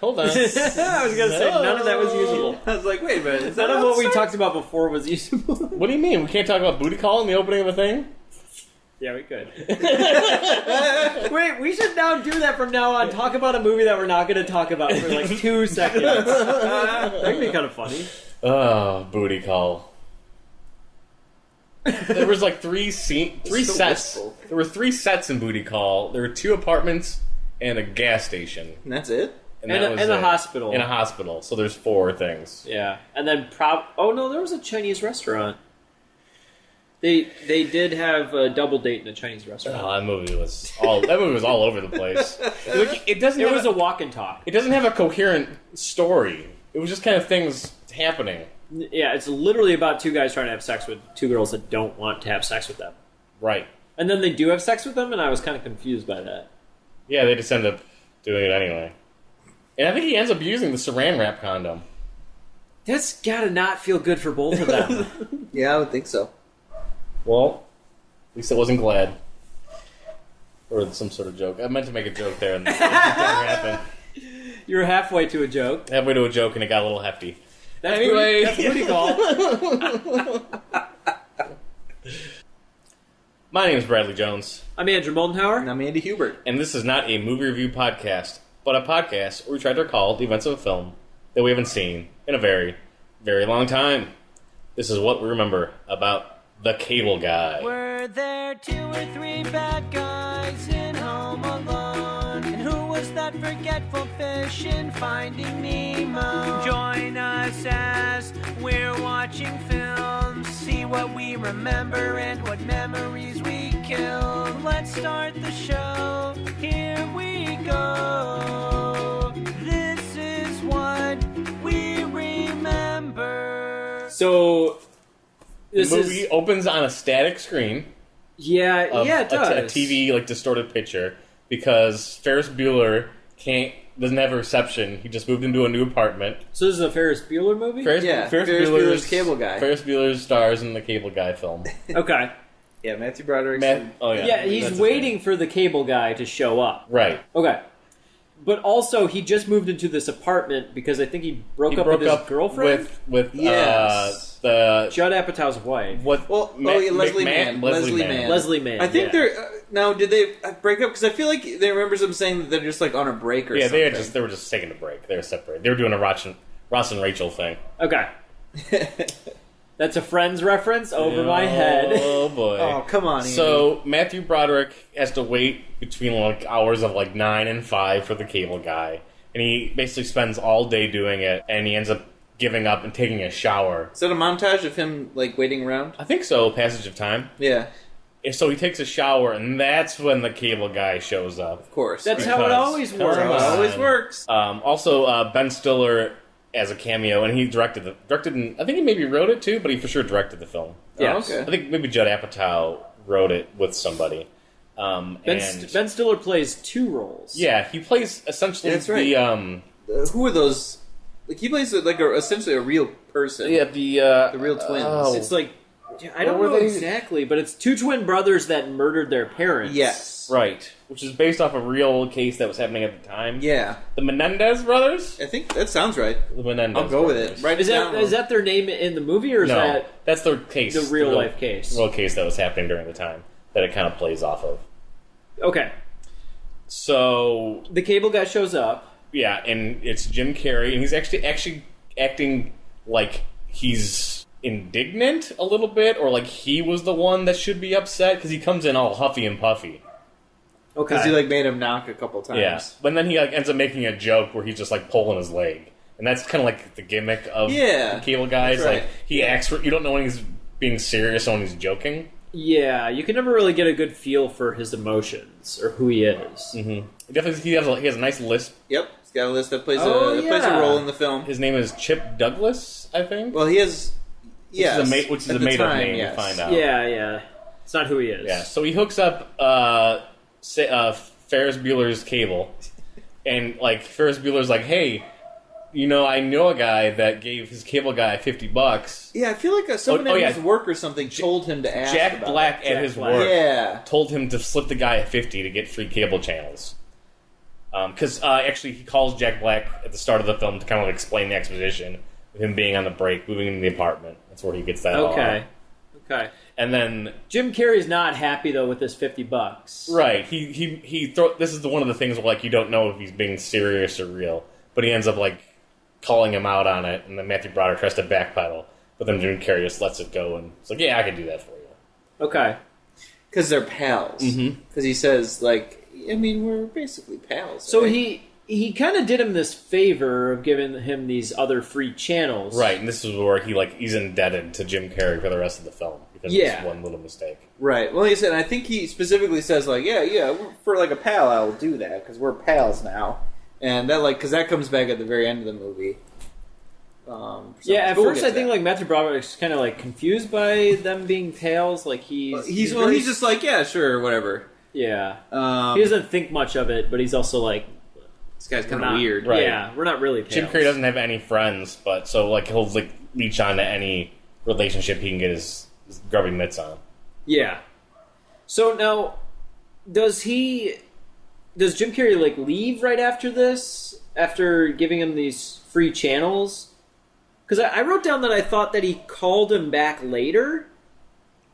Hold on. I was going to say, none of that was usable. I was like, wait a minute. None of what we talked about before was usable. What do you mean? We can't talk about booty call in the opening of a thing? Yeah, we could. Wait, we should now do that from now on. Talk about a movie that we're not going to talk about for like 2 seconds. That could be kind of funny. Oh, booty call. There was like three sets. wistful. There were 3 sets in booty call. There were 2 apartments and a gas station. And that's it? And that was a it. hospital. In a hospital. So there's 4 things. Yeah. And then oh no, there was a Chinese restaurant. They did have a double date in a Chinese restaurant. Oh, that movie was all over the place. It doesn't. It was a walk and talk. It doesn't have a coherent story. It was just kind of things happening. Yeah, it's literally about 2 guys trying to have sex with 2 girls that don't want to have sex with them. Right. And then they do have sex with them, and I was kind of confused by that. Yeah, they just end up doing it anyway. And I think he ends up using the saran wrap condom. That's gotta not feel good for both of them. Yeah, I would think so. Well, at least it wasn't Glad. Or some sort of joke. I meant to make a joke there, and it didn't happen. You were halfway to a joke. Halfway to a joke, and it got a little hefty. That's Anyway. that's booty call. My name is Bradley Jones, I'm Andrew Moldenhauer. And I'm Andy Hubert. and this is not a movie review podcast, but a podcast where we try to recall the events of a film that we haven't seen in a very, very long time. This is what we remember about The Cable Guy. Were there 2 or 3 bad guys in Home Alone? And who was that forgetful fish in Finding Nemo? Join us as we're watching films. See what we remember and what memories we kill. Let's start the show. Here we go. This is what we remember. So, The this movie is... opens on a static screen. Yeah, Of it does. a TV like distorted picture because Ferris Bueller doesn't have a reception. He just moved into a new apartment. So this is a Ferris Bueller movie? Ferris Bueller's Cable Guy. Ferris Bueller stars in the Cable Guy film. Okay. Yeah, Matthew Broderick. Yeah, he's that's waiting for the cable guy to show up. Right. Okay. But also, he just moved into this apartment because I think he broke up with his girlfriend? with Yes. the Judd Apatow's wife. what? Well, Leslie Mann. Leslie Mann. Leslie Mann. I think yeah. they're... now, did they break up? Because I feel like they remember them saying that they're just like on a break or Yeah, something. they were just taking a break. They were separated. They were doing a Ross and Rachel thing. Okay. That's a Friends reference over my head. Oh boy! Oh, come on, Andy. So Matthew Broderick has to wait between like hours of like 9 and 5 for the Cable Guy, and he basically spends all day doing it, and he ends up giving up and taking a shower. Is that a montage of him like waiting around? I think so. Passage of time. Yeah, And so he takes a shower, and that's when the Cable Guy shows up. of course. That's how it always Come works. It on. always works. Also, Ben Stiller as a cameo, and he directed and I think he maybe wrote it too, but he for sure directed the film. Yes. Oh, okay. I think maybe Judd Apatow wrote it with somebody. Ben Stiller plays 2 roles. Yeah, he plays essentially That's right. Who are those? Like he plays like essentially a real person. the real twins. It's like, I don't What know were they? exactly, but it's 2 twin brothers that murdered their parents. Yes. right, which is based off a real case that was happening at the time. Yeah. The Menendez brothers. I think that sounds right. The Menendez. I'll go with brothers. it. Right. Is that their name in the movie, or is No, that that's their case. the real life case? Real case that was happening during the time that it kind of plays off of. Okay. So The cable guy shows up. yeah, and it's Jim Carrey, and he's actually acting like he's indignant a little bit, or like he was the one that should be upset because he comes in all huffy and puffy. Okay. Because he like made him knock a couple times. Yeah, but then he like ends up making a joke where he's just like pulling his leg, and that's kind of like the gimmick of the Cable Guys. that's right. Like he acts for you don't know when he's being serious or when he's joking. Yeah, you can never really get a good feel for his emotions or who he is. Mm-hmm. Definitely, he has a nice lisp. Yep. He's got a list that plays Oh, plays a yeah. role in the film. His name is Chip Douglas, I think. Well, he has. Yes. Which is at a the made up time, name. yes. You find out. Yeah. It's not who he is. Yeah, so he hooks up Ferris Bueller's cable, and like Ferris Bueller's like, "Hey, I know a guy that gave his cable guy $50." Yeah, I feel like someone at yeah. his work or something told him to ask Jack about Black it. at his Black. work Yeah. told him to slip the guy a $50 to get free cable channels. Because actually, he calls Jack Black at the start of the film to kind of explain the exposition of him being on the break, moving into the apartment. That's where he gets that. Okay. Okay. And then Jim Carrey's not happy though with this $50. right, this is one of the things where like you don't know if he's being serious or real, but he ends up like calling him out on it, and then Matthew Broderick tries to backpedal, but then Jim Carrey just lets it go, and it's like, yeah, I can do that for you. Okay. Because they're pals. Because he says, like, I mean, we're basically pals. So right? he kind of did him this favor of giving him these other free channels. Right, and this is where he's indebted to Jim Carrey for the rest of the film because of this one little mistake. Right. Well, like I said, I think he specifically says, like, yeah, for like a pal, I will do that because we're pals now, and that because that comes back at the very end of the movie. At first I think like Matthew Broderick's kind of like confused by them being pals. Like he's just like, yeah, sure, whatever. Yeah. He doesn't think much of it, but he's also like, this guy's kind of weird. Right. Yeah, we're not really pals. Jim Carrey doesn't have any friends, but so like he'll like leech on to any relationship he can get his grubby mitts on. Yeah. So now, does Jim Carrey like leave right after this? After giving him these free channels? Because I wrote down that I thought that he called him back later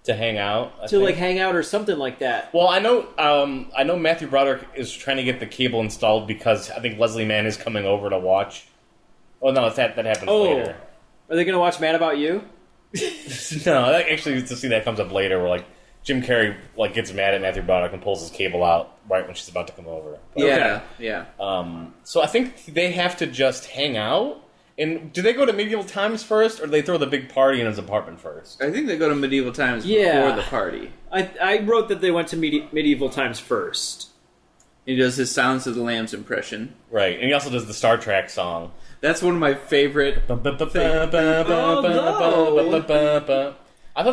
To hang out, like hang out or something like that. Well, I know Matthew Broderick is trying to get the cable installed because I think Leslie Mann is coming over to watch. Oh no, that happens later. Are they going to watch Mad About You? No, that actually to see that comes up later, where like Jim Carrey like gets mad at Matthew Broderick and pulls his cable out right when she's about to come over. But, Yeah. So I think they have to just hang out. And do they go to medieval times first, or do they throw the big party in his apartment first? I think they go to medieval times before the party. I wrote that they went to medieval times first. He does his Silence of the Lambs impression. Right, and he also does the Star Trek song. That's one of my favorite. I thought that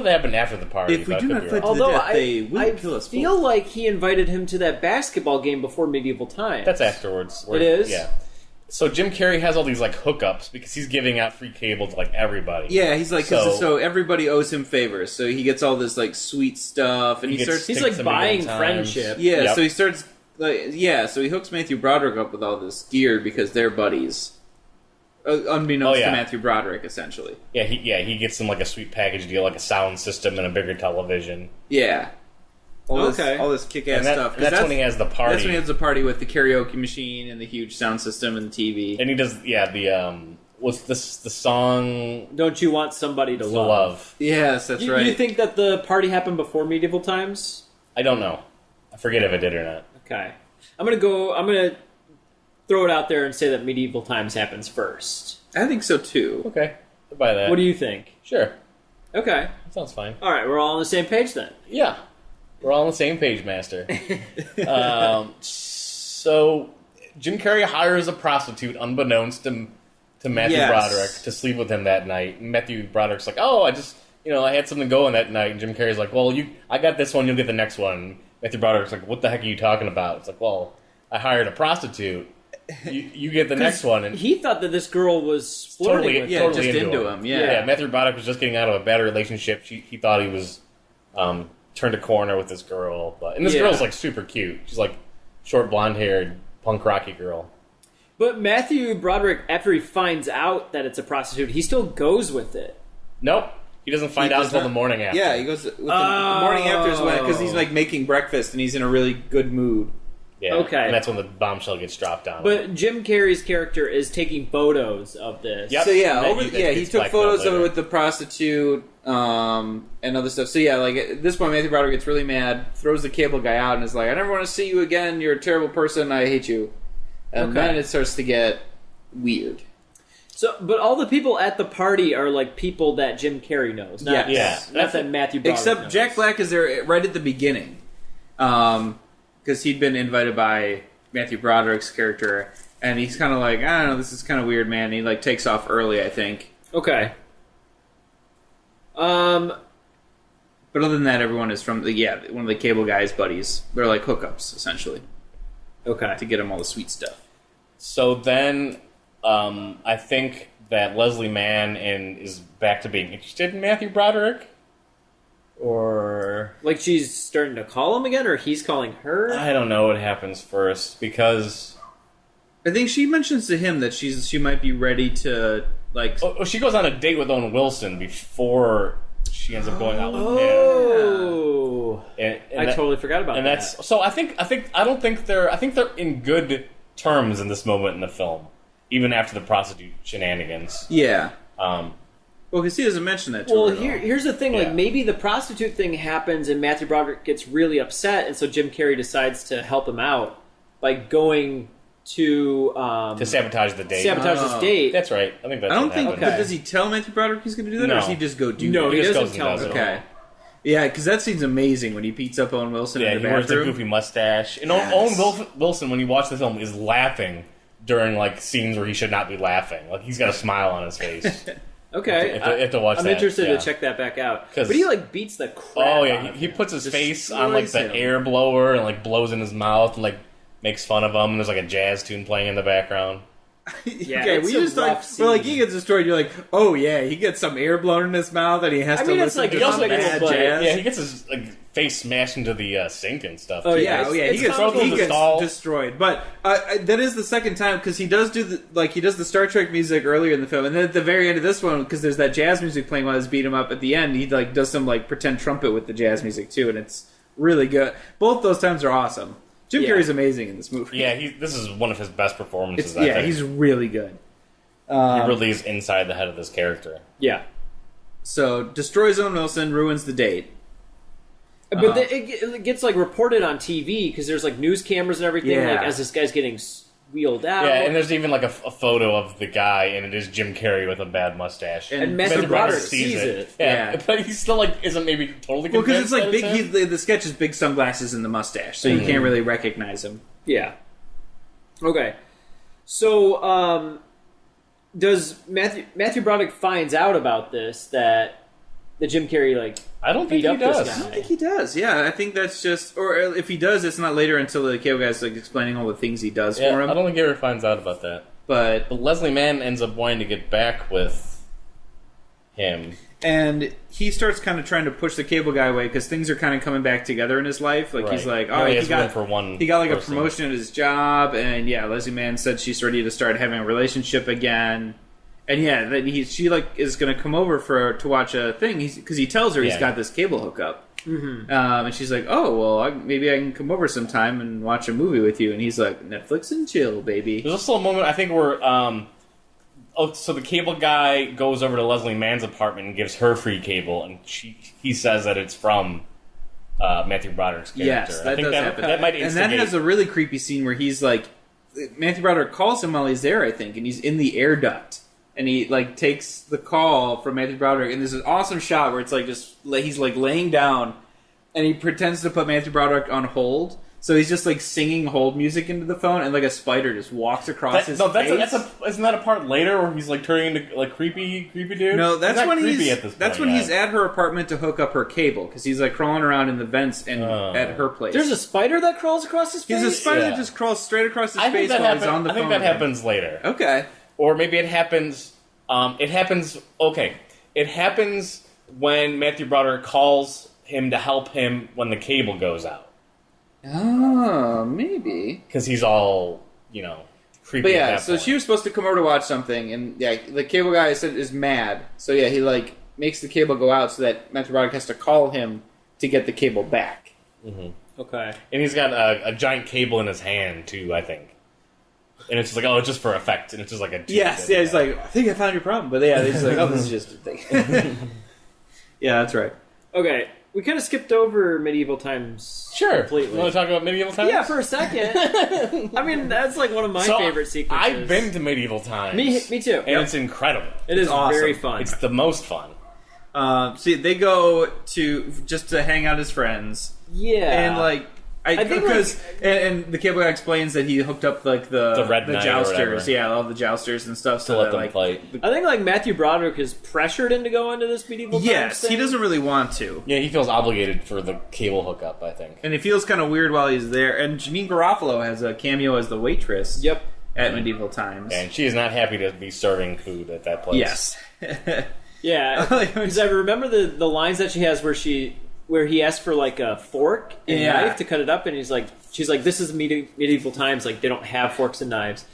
happened after the party. If we do not fight to Although the death, they will kill us. feel like he invited him to that basketball game before medieval times. That's afterwards. It is? Yeah. So Jim Carrey has all these like hookups because he's giving out free cable to like everybody. Yeah, he's like so everybody owes him favors. So he gets all this like sweet stuff, and He's like buying friendship. Yeah, Yep. so he starts so he hooks Matthew Broderick up with all this gear because they're buddies. Unbeknownst to Matthew Broderick, essentially. Yeah, he gets them like a sweet package deal, like a sound system and a bigger television. Yeah. All this kick-ass stuff. And that's when he has the party. That's when he has the party with the karaoke machine and the huge sound system and the TV. And he does, what's the song? Don't you want somebody to love? Love. Yes, that's right. You think that the party happened before medieval times? I don't know. I forget if it did or not. Okay. I'm gonna throw it out there and say that medieval times happens first. I think so, too. Okay. I'll buy that. What do you think? Sure. Okay. That sounds fine. Alright, we're all on the same page then. Yeah. We're all on the same page, Master. So Jim Carrey hires a prostitute, unbeknownst to Matthew Broderick, to sleep with him that night. And Matthew Broderick's like, "Oh, I just, I had something going that night." And Jim Carrey's like, "Well, I got this one. You'll get the next one." And Matthew Broderick's like, "What the heck are you talking about?" It's like, "Well, I hired a prostitute. You get the next one." And he thought that this girl was flirting with him. totally just into him. Yeah, Matthew Broderick was just getting out of a bad relationship. He thought he was turned a corner with this girl, and this girl's like super cute. She's like short blonde haired punk rocky girl. But Matthew Broderick, after he finds out that it's a prostitute, he still goes with it. Nope, he doesn't find out until the morning after. Yeah, he goes with the morning after is when, because he's like making breakfast and he's in a really good mood. Yeah, okay, and that's when the bombshell gets dropped on. But Jim Carrey's character is taking photos of this. Yep. So he took photos of it with the prostitute and other stuff. So yeah, like at this point, Matthew Broderick gets really mad, throws the cable guy out, and is like, "I never want to see you again. You're a terrible person. I hate you." And then it starts to get weird. So, but all the people at the party are like people that Jim Carrey knows. Not that Matthew Broderick Except knows. Jack Black is there right at the beginning. Because he'd been invited by Matthew Broderick's character, and he's kind of like, "I don't know, this is kind of weird, man." And he like takes off early, I think. Okay. But other than that, everyone is from one of the cable guy's buddies. They're like hookups, essentially. Okay. To get him all the sweet stuff. So then, I think that Leslie Mann is back to being interested in Matthew Broderick. Or like she's starting to call him again, or he's calling her? I don't know what happens first, because I think she mentions to him that she might be ready to like. Oh, she goes on a date with Owen Wilson before she ends up going out with him. Oh, And I totally forgot about and that. that's so. I think they're in good terms in this moment in the film, even after the prostitute shenanigans. Yeah. Um, Well, because he doesn't mention that to Well, her at all. here's the thing. Yeah. Like, maybe the prostitute thing happens and Matthew Broderick gets really upset, and so Jim Carrey decides to help him out by going to sabotage the date. sabotage this date. That's right. I think that's. I don't what think. happened. But does he tell Matthew Broderick he's going to do that, or No. does he just go do No, that? he just doesn't goes and tell does him. it. Okay. Yeah, because that scene's amazing when he beats up Owen Wilson Yeah, in he the wears the bathroom. goofy mustache. And Yes. Owen Wilson, when you watch the film, is laughing during like scenes where he should not be laughing. Like he's got a smile on his face. Okay, You have to watch I'm that, interested yeah. to check that back out. 'Cause- But he like beats the crap. Oh out yeah, of he him. puts his face Destroys on like the him. air blower and like blows in his mouth and like makes fun of him. And there's like a jazz tune playing in the background. Yeah, okay, it's we a just rough like, well, like scene. he gets destroyed. You're like, oh yeah, he gets some air blown in his mouth, and he has I to mean, it's listen like to He also some gets bad but- jazz. Yeah, he gets his like face smashed into the sink and stuff. Oh, too. yeah, Oh yeah, It's he gets comical in the stall. destroyed. But that is the second time because he does do he does the Star Trek music earlier in the film, and then at the very end of this one, because there's that jazz music playing while he's beat him up. At the end, he like does some like pretend trumpet with the jazz music too, and it's really good. Both those times are awesome. Jim Yeah. Carrey's amazing in this movie. Yeah, this is one of his best performances. it's, I yeah, think. he's really good. he really is inside the head of this character. Yeah, So destroys Owen Wilson, ruins the date. but it gets like reported on TV because there's like news cameras and everything. Yeah. Like as this guy's getting wheeled out. Yeah, and there's even like a photo of the guy, and it is Jim Carrey with a bad mustache. And And Matthew Broderick Broderick sees it. Yeah. Yeah. But he still like isn't maybe totally Well, convinced. because it's like that big. it's him. The sketch is big sunglasses and the mustache, so you can't really recognize him. Yeah. Okay. So, does Matthew Broderick finds out about this that Jim Carrey like I don't think beat he up this does. guy? I don't think he does. Yeah, I think that's just, or if he does, it's not later until the cable guy's like explaining all the things he does Yeah, for him. I don't think he ever finds out about that. But But Leslie Mann ends up wanting to get back with him. and he starts kind of trying to push the cable guy away because things are kind of coming back together in his life. Like he's Right. like, He only he has room got for one he got like person. a promotion at his job, and yeah, Leslie Mann said she's ready to start having a relationship again. And yeah, that she like is going to come over to watch a thing because he tells her he's Yeah. got this cable hookup, and she's like, "Oh well, maybe I can come over sometime and watch a movie with you." And he's like, "Netflix and chill, baby." There's also a moment I think where so the cable guy goes over to Leslie Mann's apartment and gives her free cable, and he says that it's from Matthew Broderick's character. Yes, I that think does happen. That might And instigate. that has a really creepy scene where he's like, Matthew Broderick calls him while he's there, I think, and he's in the air duct. And he like takes the call from Matthew Broderick, and there's an awesome shot where it's like just he's like laying down, and he pretends to put Matthew Broderick on hold. So he's just like singing hold music into the phone, and like a spider just walks across his face. Isn't that a part later where he's like turning into like creepy dude? No, He's that's not when creepy he's at this that's point when yet. he's at her apartment to hook up her cable because he's like crawling around in the vents and at her place. There's a spider that crawls across his face. He's a spider Yeah. that just crawls straight across his I face think that while he's happens. on the I phone. think that with him. happens later. Okay. Or maybe it happens. It happens. Okay, it happens when Matthew Broderick calls him to help him when the cable goes out Oh, maybe. because he's all creepy. But at yeah, that so point. she was supposed to come over to watch something, and yeah, the cable guy is mad. So yeah, he like makes the cable go out so that Matthew Broderick has to call him to get the cable back. Okay. And he's got a giant cable in his hand too, I think. And it's just like, oh, it's just for effect, and it's just like a Yes, yeah, he's like, I think I found your problem. But yeah, he's like, oh, this is just a thing. Yeah, that's right. Okay. We kind of skipped over medieval times. sure. Completely. You want to talk about medieval times? Yeah, for a second. I mean, that's like one of my So, favorite sequences. I've been to medieval times. Me too. and Yep. it's incredible. It is awesome. very fun. It's the most fun. See, they go to just to hang out as friends, yeah. and like. I think, because and the cable guy explains that he hooked up like the Red Knight or jousters, whatever. yeah, all the jousters and stuff, so let that them like fight. I think like Matthew Broderick is pressured into going to this medieval yes, times he thing. doesn't really want to. Yeah, he feels obligated for the cable hookup, I think. And it feels kind of weird while he's there. And Janine Garofalo has a cameo as the waitress Yep. at medieval times. And she is not happy to be serving food at that place. Yes. Yeah, because I remember the lines that she has where he asks for like a fork and Yeah. knife to cut it up, and she's like, this is medieval times, like they don't have forks and knives,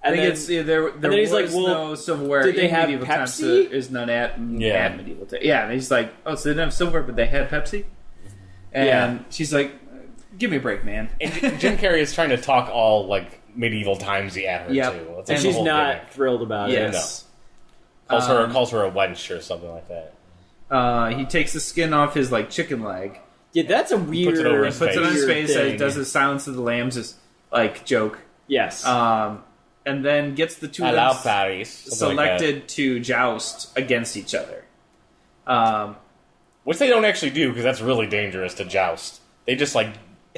I think it's there then he's was like, well, no silverware did they in have medieval times. So Pepsi? there's none at medieval times. Yeah, and he's like, oh, so they didn't have silverware, but they had Pepsi? And she's like, give me a break, man. And Jim Carrey is trying to talk all like medieval timesy at her Yep. too. That's And like she's the whole not gimmick. thrilled about it. Yes. Calls her a wench or something like that. He takes the skin off his like chicken leg, Yeah, that's a weird. puts it over his puts it on his weird face, thing. and does the Silence of the Lambs like joke. Yes. And then gets the two of Hello, them Paris. Something like that. selected to joust against each other. Which they don't actually do because that's really dangerous to joust. They just like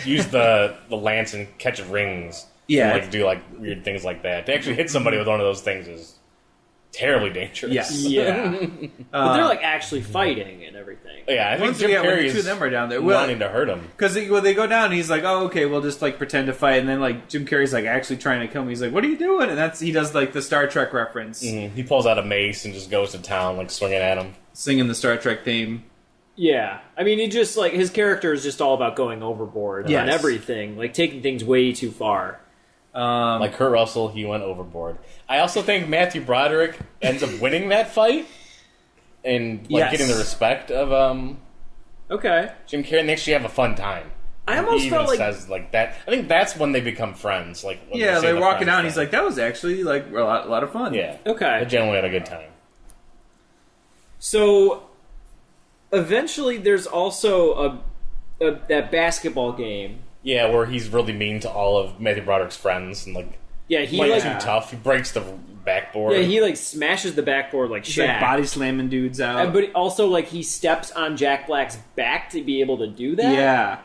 use the lance and catch rings. Yeah. And, like do like weird things like that. To actually hit somebody with one of those things is terribly dangerous. Yes. yeah. But they're like actually fighting and everything. Yeah, I think Once Jim when Carrey the two of is them are down there, wanting to hurt him. because when they go down, he's like, "Oh, okay, we'll just like pretend to fight," and then like Jim Carrey's like actually trying to kill me. He's like, "What are you doing?" And he does like the Star Trek reference, He pulls out a mace and just goes to town, like swinging at him. singing the Star Trek theme. Yeah. I mean, he just like his character is just all about going overboard Yes. on everything, like taking things way too far. Like Kurt Russell, he went overboard. I also think Matthew Broderick ends up winning that fight and like Yes. getting the respect of Okay. Jim Carrey, and they actually have a fun time. I almost he even felt like says like that. I think that's when they become friends. Like when Yeah, they say they're the walking friends out, and thing. he's like, "That was actually like a lot of fun." yeah, okay. they generally had a good time. So eventually, there's also that basketball game. Yeah, where he's really mean to all of Matthew Broderick's friends and like Yeah, he like like too tough. He breaks the backboard. yeah he like smashes the backboard like He's Shaq. like body slamming dudes out. But also like he steps on Jack Black's back to be able to do that. yeah,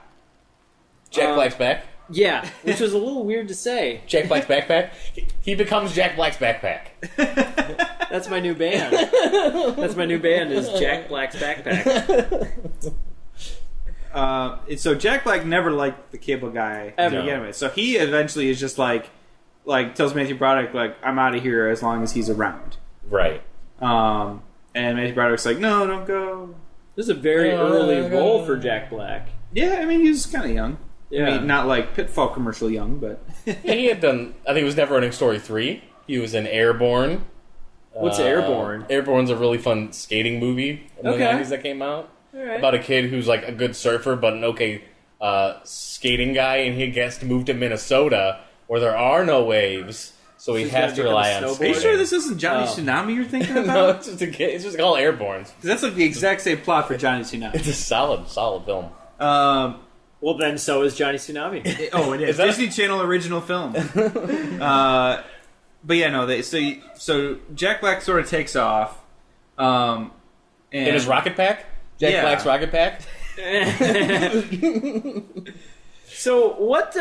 Jack Black's back. Yeah, which was a little weird to say. Jack Black's backpack. He becomes Jack Black's backpack. That's my new band. That's my new band is Jack Black's Backpack. so Jack Black never liked the cable guy Ever. to begin with. So he eventually is just like tells Matthew Broderick like, "I'm out of here as long as he's around." Right. And Matthew Broderick's like, "No, don't go." This is a very early role for Jack Black. Yeah, I mean, he was kind of young. Yeah. I mean, not like Pitfall commercial young, but Yeah, he had done. I think it was Never Ending Story 3. He was in Airborne. What's Airborne? Airborne's a really fun skating movie in the Okay. 90s that came out. All right. About a kid who's like a good surfer but an okay skating guy, and he gets to move to Minnesota where there are no waves, so he He's has gonna to rely become a on snowboarder? are you skating. sure this isn't Johnny Tsunami you're thinking No, about? it's just a kid. It's just called Airborne. 'Cause that's like the exact same plot for Johnny Tsunami. It's a solid film. Well, then so is Johnny Tsunami. Oh, it is. that- Disney Channel original film. But yeah, no. So Jack Black sort of takes off. And In his rocket pack? Jack Yeah. Black's rocket pack? So what?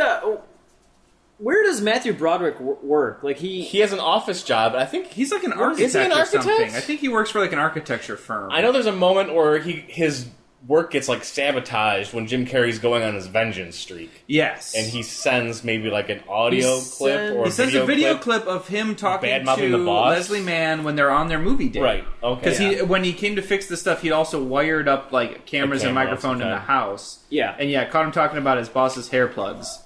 Where does Matthew Broderick work? Like He has an office job, and I think he's like an Is architect, he an or architect? something. I think he works for like an architecture firm. I know there's a moment where his work gets like sabotaged when Jim Carrey's going on his vengeance streak, Yes, and he sends maybe like an audio clip or he sends a video clip. clip of him talking Bad-mouthing to the boss? Leslie Mann when they're on their movie date. Right. Okay. Because when he came to fix the stuff, he'd also wired up like cameras and cameras, microphone in okay. the house. Yeah. And yeah, caught him talking about his boss's hair plugs.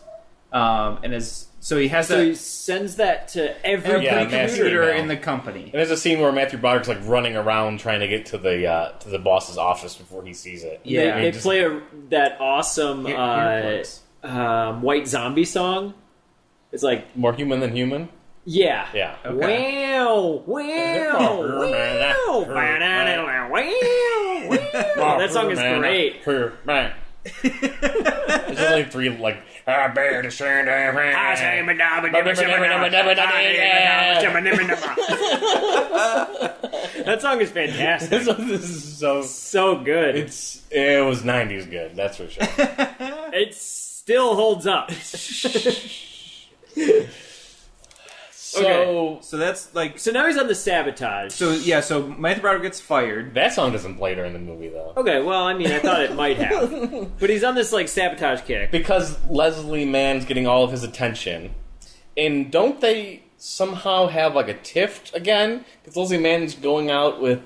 And so he has So he that sends that to every Yeah, every mass computer email. in the company. And there's a scene where Matthew Broderick's like running around trying to get to the boss's office before he sees it. Yeah. They Just- play that awesome Hair plugs. White Zombie song. It's like More human than human. yeah. Yeah. Okay. Wow, wow, wow. That song is great. There's only three like. I bear to stand That song is fantastic. This is so. So good. It was 90s good. That's for sure. It still holds up. So So that's like So now he's on the sabotage. so Matthew Broderick gets fired. that song doesn't play during the movie though. Okay, well, I mean, I thought it might have. But he's on this, like, sabotage kick. Because Leslie Mann's getting all of his attention. And don't they somehow have like a tiff again? Because Leslie Mann's going out with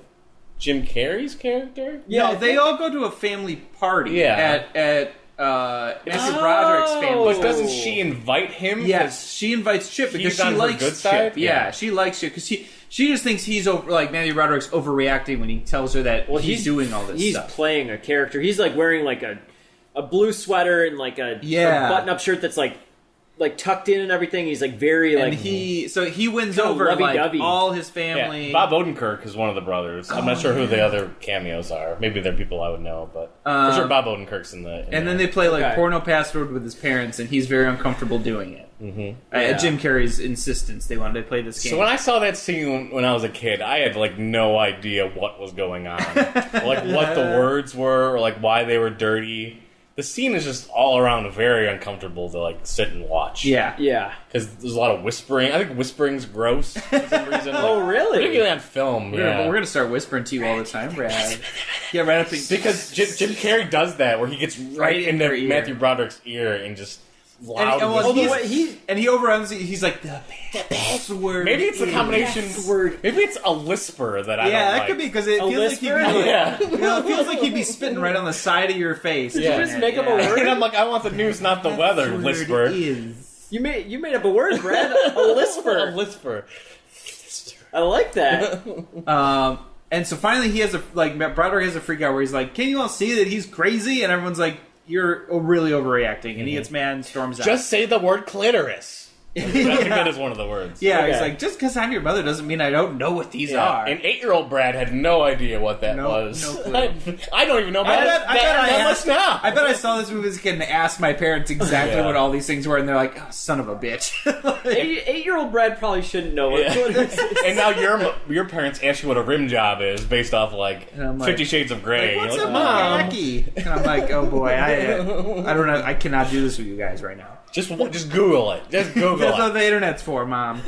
Jim Carrey's character? No, they all go to a family party Yeah. at Matthew Broderick's family. But doesn't she invite him? Yes, she invites Chip because he's she on her likes good Chip. side? Yeah, Yeah. she likes Chip because she just thinks he's Matthew Broderick's overreacting when he tells her that he's doing all this he's stuff. He's playing a character. He's like wearing like a blue sweater and like a button-up shirt that's like tucked in and everything. He's like very and he wins kinda over like lovey-dovey. all his family. Yeah, Bob Odenkirk is one of the brothers. I'm not sure who the other cameos are. Maybe they're people I would know, but for sure Bob Odenkirk's in the. And then they play like porno password with his parents, and he's very uncomfortable doing it. Mm-hmm. At Jim Carrey's insistence, they wanted to play this game. So when I saw that scene when I was a kid, I had like no idea what was going on, like what the words were, or like why they were dirty. The scene is just all around very uncomfortable to like sit and watch. Yeah. Because there's a lot of whispering. I think whispering's gross for some reason. Oh, really? Particularly on film. We're gonna start whispering to you all the time, Brad. Yeah, right up because Jim Carrey does that, where he gets right into Matthew Broderick's ear and just loud. And he overruns it. He's like the password. Maybe it's a combination. Maybe it's a lisper that I don't that like. could be because it feels like it feels like he'd be spitting right on the side of your face. Did you just make up a word? And I'm like, I want the news, not the weather. Lisper. You made up a word, Brad. A lisper. A lisper. I like that. And so finally, he has Broderick has a freak out where he's like, "Can you all see that he's crazy?" And everyone's like, "You're really overreacting." And he gets mad and storms out. Just say the word clitoris. I think that is one of the words. Yeah, he's like, just because I'm your mother doesn't mean I don't know what these are. And 8-year-old Brad had no idea what that was. No clue. I don't even know about that much now. I bet I saw this movie as a kid and asked my parents exactly what all these things were, and they're like, oh, son of a bitch. 8-year-old Brad probably shouldn't know what clitoris is. And now your parents ask you what a rim job is based off like 50 Shades of Grey. What's a macaque? And I'm like, oh boy, I don't know, I cannot do this with you guys right now. Just Google it. Just Google That's it. what the internet's for, Mom.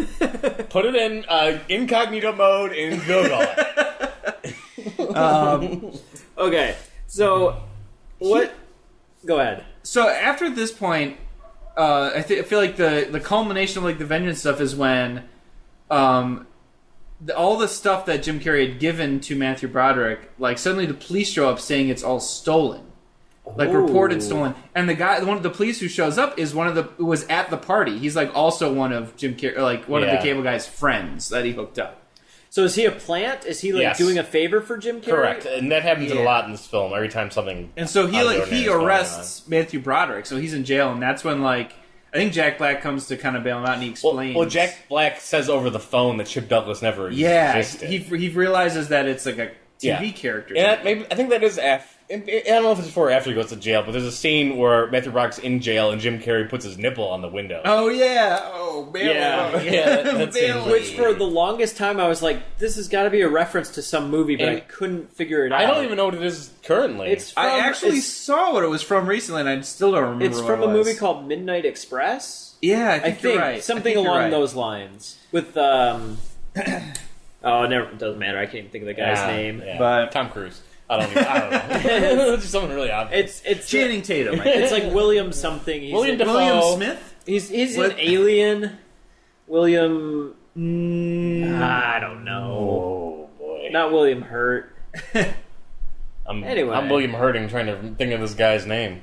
Put it in incognito mode and Google it. Okay, so what? Go ahead. So after this point, I feel like the culmination of like the vengeance stuff is when, all the stuff that Jim Carrey had given to Matthew Broderick, like suddenly the police show up saying it's all stolen. Like reported stolen, and one of the police who shows up is who was at the party. He's like also one of Jim Carrey, like one of the cable guy's friends that he hooked up. So is he a plant? Is he like doing a favor for Jim Carrey? Correct, and that happens a lot in this film. Every time something, and so he arrests Matthew Broderick, so he's in jail, and that's when I think Jack Black comes to kind of bail him out, and he explains. Well, Jack Black says over the phone that Chip Douglas never existed. He realizes that it's like a TV character. And I think that is I don't know if it's before or after he goes to jail, but there's a scene where Matthew Broderick's in jail and Jim Carrey puts his nipple on the window. Oh yeah, Bailey. That scene. Which for the longest time I was like, this has got to be a reference to some movie, but I couldn't figure it out. I don't even know what it is currently. I actually saw what it was from recently, and I still don't remember. It's from a movie called Midnight Express. Yeah, I think you're right. Something along those lines with it doesn't matter. I can't even think of the guy's name. Yeah. But Tom Cruise. I don't know. It's just someone really obvious. It's Channing Tatum. It's like William something. William Dafoe. William Smith. He's in Alien. William. I don't know. Oh boy. Not William Hurt. Anyway, I'm William Hurting trying to think of this guy's name.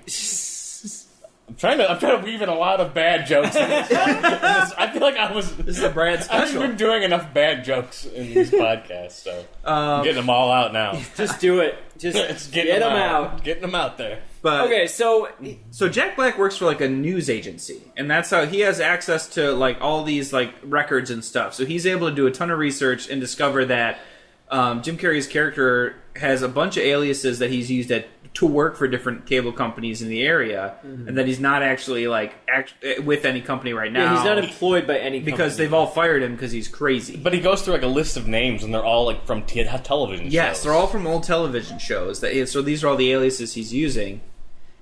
I'm trying to weave in a lot of bad jokes. I feel like This is a Brad special. I've been doing enough bad jokes in these podcasts, so I'm getting them all out now. just do it. Just get them out. Getting them out there. But okay, so Jack Black works for like a news agency, and that's how he has access to like all these like records and stuff. So he's able to do a ton of research and discover that Jim Carrey's character has a bunch of aliases that he's used to work for different cable companies in the area, and that he's not actually with any company right now. Yeah, he's not employed by any company. Because they've all fired him because he's crazy. But he goes through like a list of names, and they're all like from television shows. Yes, they're all from old television shows. So these are all the aliases he's using.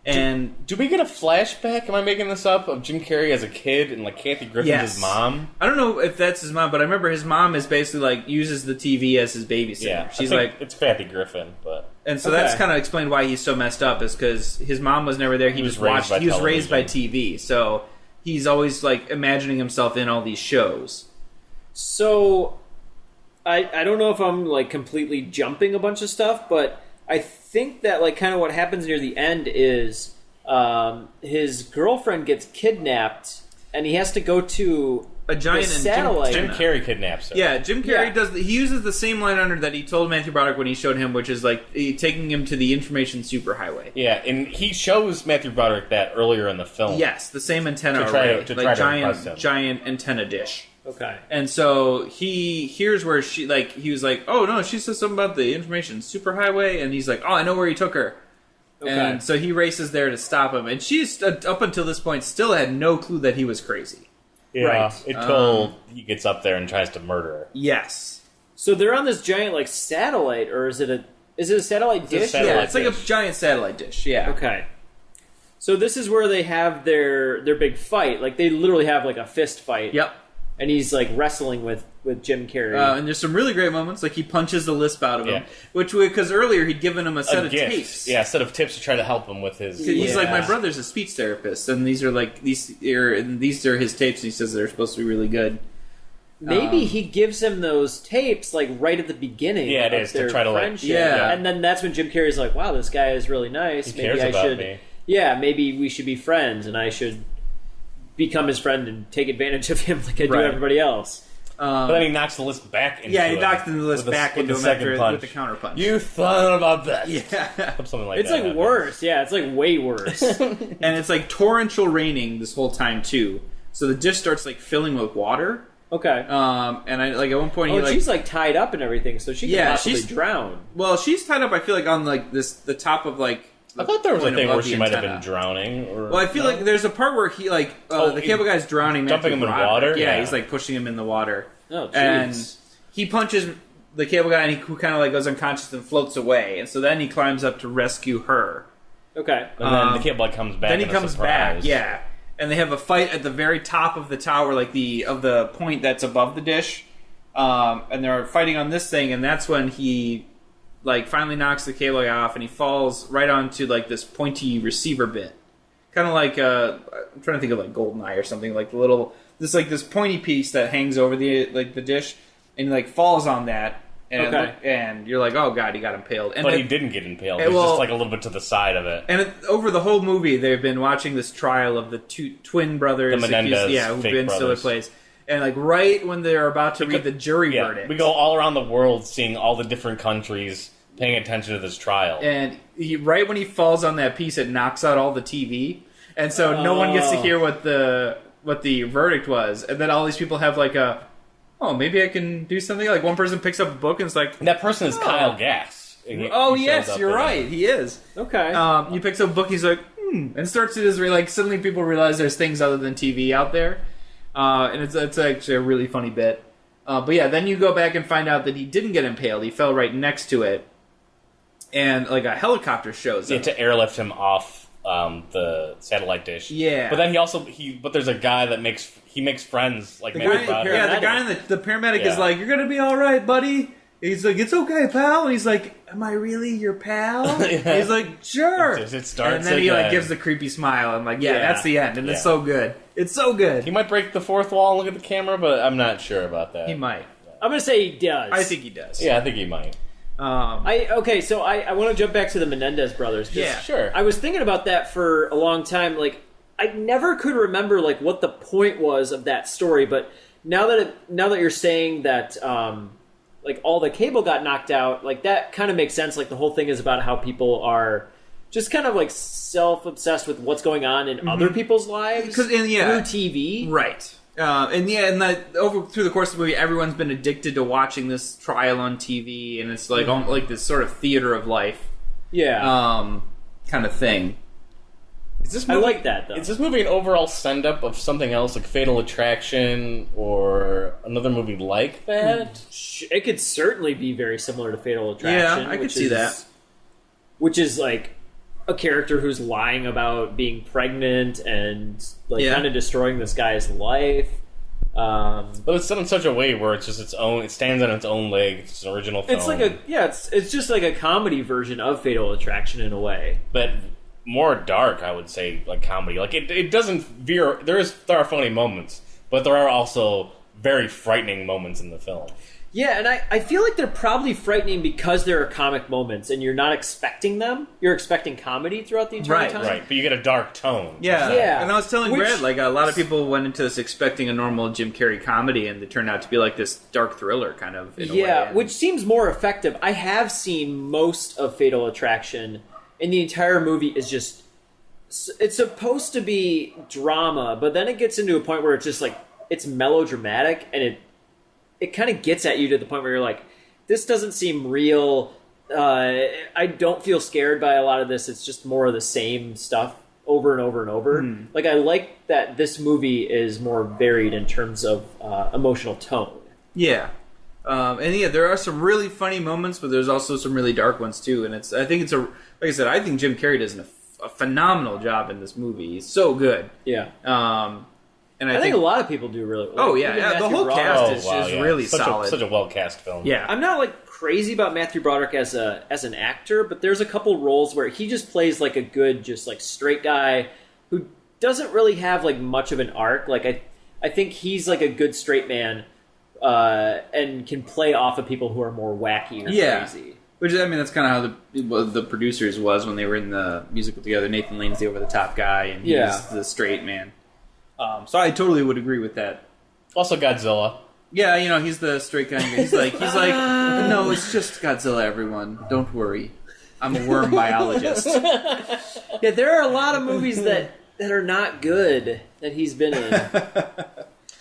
And do we get a flashback? Am I making this up? Of Jim Carrey as a kid and like Kathy Griffin's his mom? I don't know if that's his mom, but I remember his mom is basically like uses the TV as his babysitter. Yeah, she's like it's Kathy Griffin, but that's kind of explained why he's so messed up is because his mom was never there. He was raised by TV, so he's always like imagining himself in all these shows. So I don't know if I'm like completely jumping a bunch of stuff, but I think that like kind of what happens near the end is his girlfriend gets kidnapped, and he has to go to a giant satellite. Jim Carrey kidnaps her. Yeah, Jim Carrey does. He uses the same line under that he told Matthew Broderick when he showed him, which is like taking him to the information superhighway. Yeah, and he shows Matthew Broderick that earlier in the film. Yes, the same antenna To try array, to like impress him. giant antenna dish. Okay. And so he hears where he was like, oh no, she says something about the information superhighway, and he's like, oh, I know where he took her. Okay. And so he races there to stop him, and she's up until this point still had no clue that he was crazy. Yeah, Right. until he gets up there and tries to murder her. Yes. So they're on this giant like satellite, or is it a satellite It's a dish? satellite Yeah, it's like a dish. giant satellite dish. Yeah. Okay. So this is where they have their big fight. Like they literally have like a fist fight. Yep. And he's like wrestling with Jim Carrey. And there's some really great moments, like he punches the lisp out of him, Yeah. because earlier he'd given him a set A of gift. tapes. Yeah, a set of tips to try to help him with his... He's like, Yeah. my brother's a speech therapist, and these are his tapes, and he says they're supposed to be really good. Maybe he gives him those tapes like right at the beginning. Yeah, it of is, to their try to, like, friendship. yeah. And then that's when Jim Carrey's like, "Wow, this guy is really nice. He Maybe cares I about should. me. Yeah, maybe we should be friends, and I should become his friend and take advantage of him like I do Right. everybody else." But then he knocks the list back into Yeah, he him knocked the list with back with into the him second after punch. with the counter punch. You son of a bitch. Yeah. Something like It's that like happens. worse. Yeah, it's like way worse. And it's like torrential raining this whole time too. So the dish starts like filling with water. Okay. And I like at one point Oh, she's like tied up and everything, so she can possibly she's- drown. well, she's tied up. I feel like on like the top of like. I thought there was a point thing above where the she might have antenna. been drowning. Or, Well, I feel like there's a part where he like the cable guy's drowning, dumping Matthew him in Broderick. water? Yeah, Yeah. he's like pushing him in the water. Oh, And jeez. he punches the cable guy, and he kind of like goes unconscious and floats away. And so then he climbs up to rescue her. Okay. And then the cable guy comes back. Then he in a comes surprise. back, yeah, and they have a fight at the very top of the tower, like the point that's above the dish, and they're fighting on this thing, and that's when he like finally knocks the cable guy off, and he falls right onto like this pointy receiver bit, kind of like I'm trying to think of like GoldenEye or something, like the little this pointy piece that hangs over the dish, and he like falls on that. And, Okay. and you're like, oh god, he got impaled. And But then- he didn't get impaled. Eh, He was well- just like a little bit to the side of it. And over the whole movie, they've been watching this trial of the two twin brothers, The Menendez who fake Ben Stiller brothers. plays. And like right when they're about to read the jury Yeah, verdict, we go all around the world seeing all the different countries paying attention to this trial. and right when he falls on that piece, it knocks out all the TV, and so no one gets to hear what the verdict was. And then all these people have like oh, maybe I can do something. Like one person picks up a book and it's like, And that person is Kyle Gass. And oh he shows yes, up you're in it. right, he is. Okay. He picks up a book. He's like, and starts it as like suddenly people realize there's things other than TV out there, and it's actually a really funny bit. But yeah, then you go back and find out that he didn't get impaled. He fell right next to it, and like a helicopter shows Yeah, up. to airlift him off the satellite dish. Yeah. But then but there's a guy that makes friends like The Matthew guy, Broderick. yeah, the guy in the paramedic is Yeah. like, "You're gonna be all right, buddy." He's like, "It's okay, pal." And he's like, "Am I really your pal?" Yeah. He's like, "Sure." It starts and then he like again. gives the creepy smile. I'm like, "Yeah, Yeah. that's the end," and it's Yeah. so good. It's so good. He might break the fourth wall and look at the camera, but I'm not sure about that. He might. I'm gonna say he does. I think he does. Yeah, I think he might. So I want to jump back to the Menendez brothers. 'Cause Yeah. Sure. I was thinking about that for a long time. Like, I never could remember like what the point was of that story. But now that you're saying that, like all the cable got knocked out, like that kind of makes sense. Like the whole thing is about how people are just kind of like self-obsessed with what's going on in other people's lives 'Cause through yeah. TV. Right. And that over through the course of the movie, everyone's been addicted to watching this trial on TV, and it's like like this sort of theater of life, Yeah, kind of thing. Is this I movie, like that though. Is this movie an overall send-up of something else, like Fatal Attraction or another movie like that? It could certainly be very similar to Fatal Attraction. Yeah, I could which see is- that. Which is like a character who's lying about being pregnant and like Yeah. kind of destroying this guy's life. But it's done in such a way where it's just its own. It stands on its own leg. It's an original film. It's like it's just like a comedy version of Fatal Attraction in a way. but more dark, I would say, like comedy. Like it doesn't veer. There are funny moments, but there are also very frightening moments in the film. Yeah, and I feel like they're probably frightening because there are comic moments and you're not expecting them. You're expecting comedy throughout the entire time. Right, but you get a dark tone. Yeah. Yeah. And I was telling Brad, like, a lot of people went into this expecting a normal Jim Carrey comedy, and it turned out to be like this dark thriller kind of, in a way. Yeah, And- which seems more effective. I have seen most of Fatal Attraction, and the entire movie is just... It's supposed to be drama, but then it gets into a point where it's just like, it's melodramatic, and it kind of gets at you to the point where you're like, this doesn't seem real. I don't feel scared by a lot of this. It's just more of the same stuff over and over and over. Like, I like that this movie is more varied in terms of emotional tone. Yeah. And yeah, there are some really funny moments, but there's also some really dark ones too. And I think like I said, I think Jim Carrey does a phenomenal job in this movie. He's so good. Yeah. And I think a lot of people do really well. Oh, yeah, Even yeah, the Matthew whole Broderick. cast is really such solid. Such a well-cast film. Yeah. I'm not like crazy about Matthew Broderick as an actor, but there's a couple roles where he just plays like a good, just like straight guy who doesn't really have like much of an arc. Like I think he's like a good straight man and can play off of people who are more wacky or crazy. Which, I mean, that's kind of how the producers was when they were in the musical together. Nathan Lane's the over-the-top guy, and he's the straight man. So I totally would agree with that. Also Godzilla. Yeah, you know, he's the straight guy. He's like, no, it's just Godzilla, everyone. Don't worry. I'm a worm biologist. Yeah, there are a lot of movies that are not good that he's been in.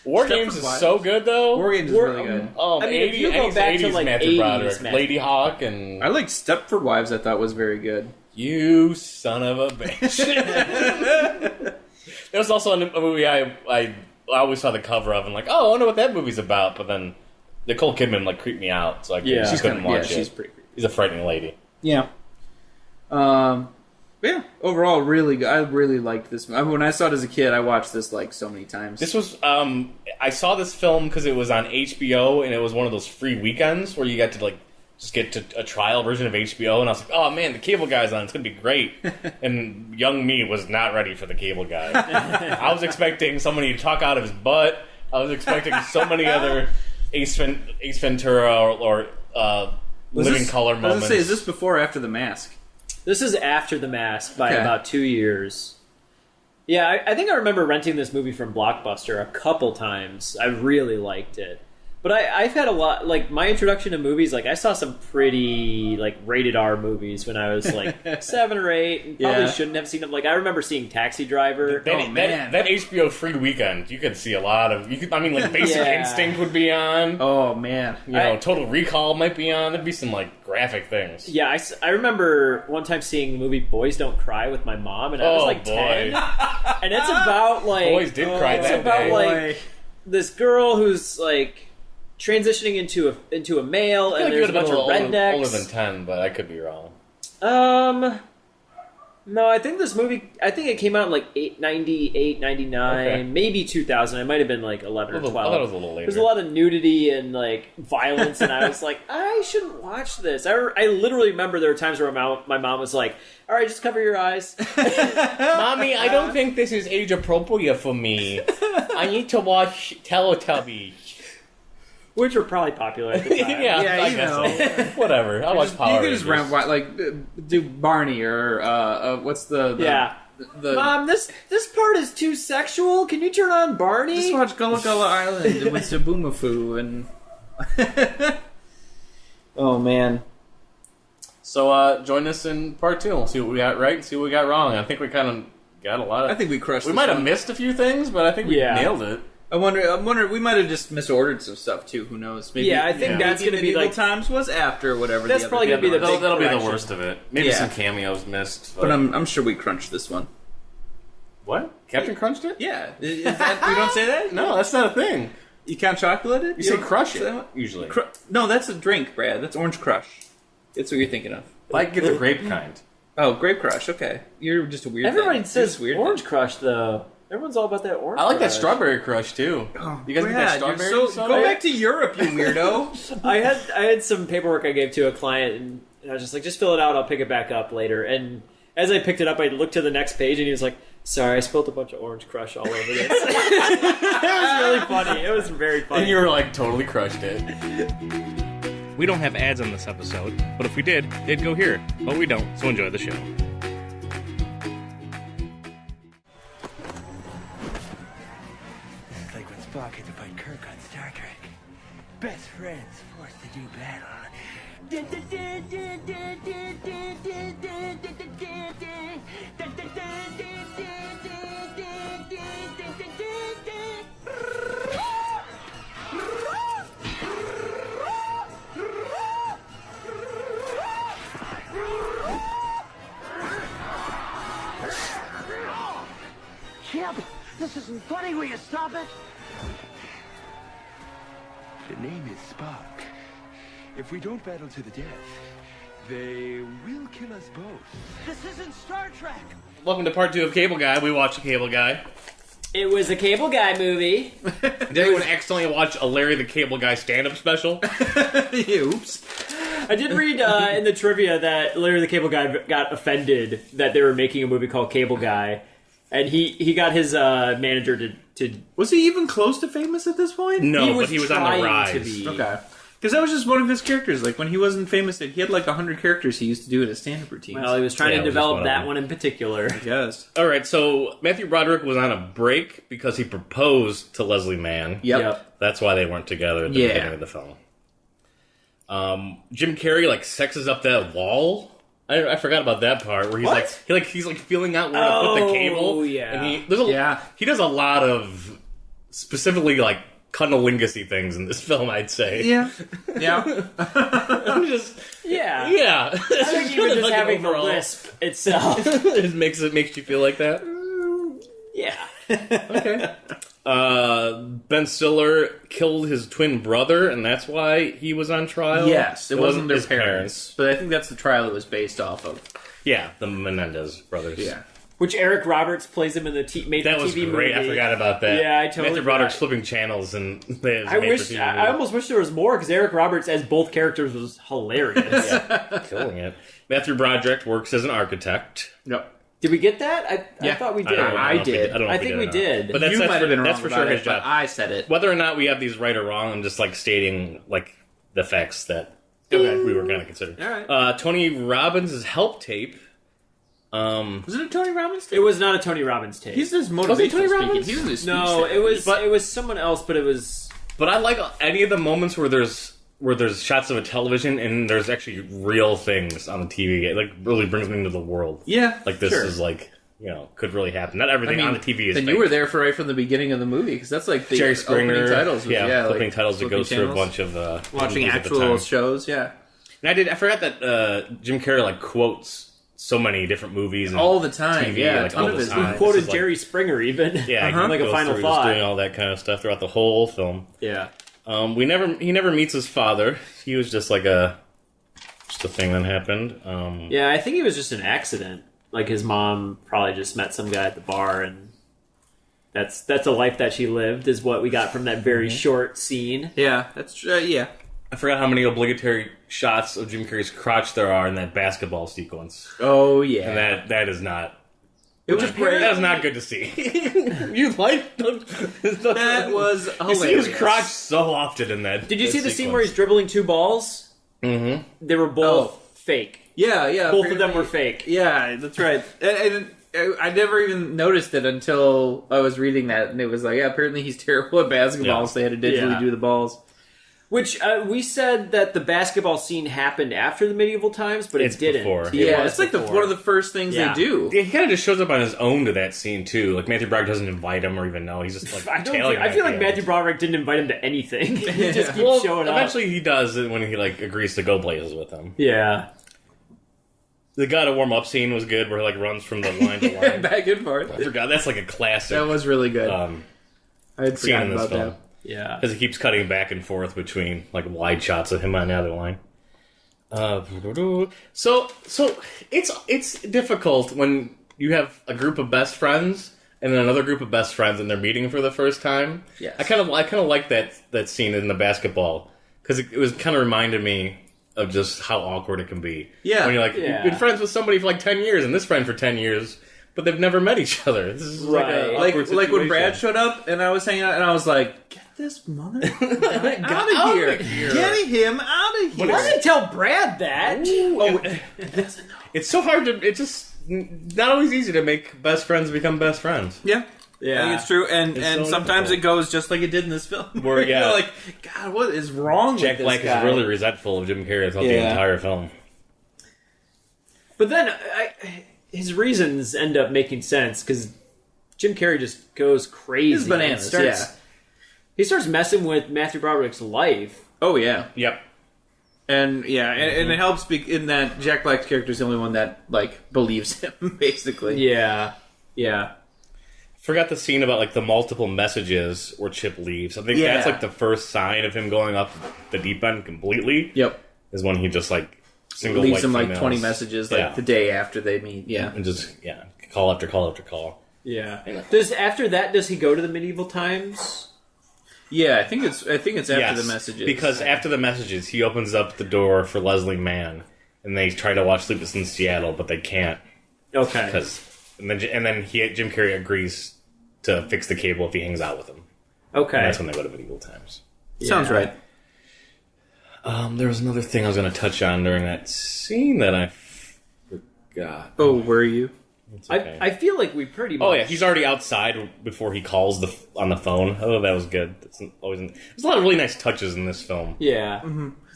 War Games is so good, though. War Games is really good. I mean, if you go back to, like, Matthew 80s Broderick, Matthew- Lady Hawk, and I like Stepford Wives. I thought was very good. you son of a bitch. There was also a movie I always saw the cover of and like, oh, I wonder what that movie's about. But then Nicole Kidman like creeped me out, so I couldn't watch it. She's pretty creepy. She's a frightening lady. Yeah. Yeah. Overall, really good. I really liked this. I mean, when I saw it as a kid, I watched this like so many times. This was I saw this film because it was on HBO and it was one of those free weekends where you got to like just get to a trial version of HBO, and I was like, oh man, the cable guy's on, it's gonna be great. And young me was not ready for the cable guy. I was expecting somebody to talk out of his butt. I was expecting so many other Ace Ventura or Living Color moments. I was gonna say, is this before or after The Mask? This is after The Mask by about 2 years. Yeah, I think I remember renting this movie from Blockbuster a couple times. I really liked it. But I've had a lot, like, my introduction to movies, like, I saw some pretty, like, rated R movies when I was, like, 7 or 8, and probably shouldn't have seen them. Like, I remember seeing Taxi Driver. That HBO free weekend, you could see a lot of... like, Basic Yeah. Instinct would be on. Oh man. You know, Total Recall might be on. There'd be some, like, graphic things. Yeah, I remember one time seeing the movie Boys Don't Cry with my mom, and I was, like, 10. And it's about, like... Boys did cry It's that about, day. like, this girl who's, like... transitioning into a male, and there's a bunch of rednecks. Older than 10, but I could be wrong. No, I think this movie, I think it came out in like 98, 99, Okay. maybe 2000. It might have been like 11 or 12. I thought it was a little later. There's a lot of nudity and like violence, and I was like, I shouldn't watch this. I literally remember there were times where my mom was like, all right, just cover your eyes. Mommy, I don't think this is age appropriate for me. I need to watch Teletubbies. Which were probably popular at the time. Yeah, Yeah, I you guess know. so. Whatever. I'll watch Power You could just Rangers. do Barney or what's the Yeah. the Mom, this part is too sexual. Can you turn on Barney? just watch Gullah Gullah Island with Zaboomafoo and oh man. So join us in part 2. We'll see what we got right and see what we got wrong. I think we kind of got a lot of... I think we crushed. we this might have one. missed a few things, but I think we nailed it. I wonder. We might have just misordered some stuff too. Who knows? Maybe, Yeah, I think that's maybe gonna be Medieval like- Times was after whatever. That's the probably gonna be the big That'll be the correction. worst of it. Maybe Yeah. some cameos missed. But I'm sure we crunched this one. What? Captain Crunched it? Yeah, is that, we don't say that. No, that's not a thing. You can't chocolate it. You say don't crush say it, that? usually. No, that's a drink, Brad. That's Orange Crush. That's what you're thinking of. I get the grape kind. Oh, Grape Crush. Okay, you're just a weird. Everybody thing. says You're just weird. Orange Crush, though. Everyone's all about that orange I like that Crush. strawberry crush, too. Oh, You guys get that Brad, strawberry you're so, soda? Go back to Europe, you weirdo. I had some paperwork I gave to a client, and I was just like, just fill it out. I'll pick it back up later. And as I picked it up, I looked to the next page, and he was like, Sorry, I spilled a bunch of Orange Crush all over this. It was really funny. It was very funny. And you were like, totally crushed it. We don't have ads on this episode, but if we did, they'd go here. But we don't, so enjoy the show. It's like when Spock had to fight Kirk on Star Trek. Best friends forced to do battle. Chip, this isn't funny. Will you stop it? The name is Spock. If we don't battle to the death, they will kill us both. This isn't Star Trek. Welcome to part 2 of Cable Guy. We watched Cable Guy. It was a Cable Guy movie. Did anyone accidentally watch a Larry the Cable Guy stand-up special? Oops. I did read in the trivia that Larry the Cable Guy got offended that they were making a movie called Cable Guy. And he got his manager to... Was he even close to famous at this point? No, but he was on the trying rise. to be. Okay. Because that was just one of his characters. Like, when he wasn't famous, he had like 100 characters he used to do in his stand-up routines. Well, he was trying Yeah, to it was just develop one of that them. one in particular. Yes. All right, so Matthew Broderick was on a break because he proposed to Leslie Mann. Yep. That's why they weren't together at the beginning of the film. Jim Carrey like sexes up that wall. I forgot about that part where he's like feeling out where to put the cable. Yeah. And he does a lot of specifically like cunnilingus-y things in this film, I'd say. Yeah. Yeah. I'm just Yeah. yeah. I think even just having the lisp itself. it makes you feel like that. Yeah. Okay. Ben Stiller killed his twin brother, and that's why he was on trial. Yes, it wasn't their his parents. But I think that's the trial it was based off of. Yeah, the Menendez brothers. Yeah. Which Eric Roberts plays him in the made That the was TV great. movie. I forgot about that. Yeah, I totally Matthew Broderick's forgot. flipping channels, and I almost wish there was more because Eric Roberts as both characters was hilarious. killing it. Matthew Broderick works as an architect. Yep. Did we get that? I thought we did. I did. I don't know I if think did we or not. did. But You might have been that's wrong for sure about his it, but job. I said it. Whether or not we have these right or wrong, I'm just like stating like the facts that we were going to consider. All right. Tony Robbins' help tape. Was it a Tony Robbins? It was not a Tony Robbins tape. He's this Tony motivational speaking. Robbins? He was in his speech no, therapy. it was someone else, but it was. But I like any of the moments where there's shots of a television and there's actually real things on the TV. It like really brings me into the world. Yeah. Like this sure. is like could really happen. Not everything on the TV is. Then fake. you were there for right from the beginning of the movie because that's like the Jerry Springer opening titles. Was, opening like, titles. It flipping goes through a channels. bunch of Watching movies at the actual time. shows. Yeah. And I forgot that Jim Carrey like quotes so many different movies and All the time. TV, Yeah. like, a ton all of the his time. lines. Quoted This is like- Jerry Springer even. Yeah, he like a goes final through thought. just doing all that kind of stuff throughout the whole film. Yeah. He never meets his father. He was just like a thing that happened. Yeah, I think it was just an accident. Like his mom probably just met some guy at the bar, and that's a life that she lived. Is what we got from that very short scene. Yeah. That's yeah. I forgot how many obligatory shots of Jim Carrey's crotch there are in that basketball sequence, Oh yeah. and that is not. it was great. That is not good to see. You like That was You hilarious. see his crotch so often in that. Did you that see the scene sequence. where he's dribbling two balls? Mm-hmm. They were both fake. Yeah, yeah. Both of them were fake. Yeah, that's right. And I never even noticed it until I was reading that, and it was like, yeah, apparently he's terrible at basketball, Yeah. so they had to digitally Yeah. do the balls. Which we said that the basketball scene happened after the medieval times, but It's it didn't. before. It Yeah, was it's like before. one of the first things Yeah. they do. Yeah, he kind of just shows up on his own to that scene too. Like Matthew Broderick doesn't invite him or even know. He's just like I feel like Matthew Broderick didn't invite him to anything. He just keeps Well, showing up. eventually he does it when he like agrees to go places with him. Yeah. The gotta warm up scene was good, where he like runs from the line to line. Back and forth. I forgot that's like a classic That was really good. I had scene in forgotten this about film that. Yeah. because he keeps cutting back and forth between like wide shots of him on the other line. So it's difficult when you have a group of best friends and then another group of best friends and they're meeting for the first time. Yes. I kind of like that scene in the basketball because it was kind of reminded me of just how awkward it can be. Yeah. When you're like Yeah. you've been friends with somebody for like 10 years and this friend for 10 years, but they've never met each other. This is like a Right. awkward Like when situation. Brad showed up and I was hanging out and I was like, get this mother out of here. Get him out of here. Why did I tell Brad that? It's so hard to. It's just not always easy to make best friends become best friends. Yeah. Yeah. I think it's true, and It's and so sometimes difficult. it goes just like it did in this film. Where, You're yeah. like, God, what is wrong Jack with this Black guy? is really resentful of Jim Carrey throughout the Yeah. entire film. But then his reasons end up making sense because Jim Carrey just goes crazy. He's bananas, and yeah. He starts messing with Matthew Broderick's life. Oh yeah, Yep. and and it helps in that Jack Black's character is the only one that like believes him, basically. Yeah. Yeah. Forgot the scene about like the multiple messages where Chip leaves. I think Yeah. that's like the first sign of him going up the deep end completely. Yep. Is when he just like single Leaves white him like females 20 messages like Yeah. the day after they meet. Yeah. and just call after call after call. Yeah. After that, does he go to the medieval times? Yeah, I think it's after Yes, the messages. because after the messages, he opens up the door for Leslie Mann, and they try to watch Sleepless in Seattle, but they can't Okay. and then Jim Carrey agrees to fix the cable if he hangs out with him. Okay. And that's when they go to medieval times. Sounds Yeah. right. There was another thing I was going to touch on during that scene that I forgot. Oh, were you? It's okay. I feel like we pretty much... Oh yeah, he's already outside before he calls on the phone. Oh, that was good. There's a lot of really nice touches in this film. Yeah.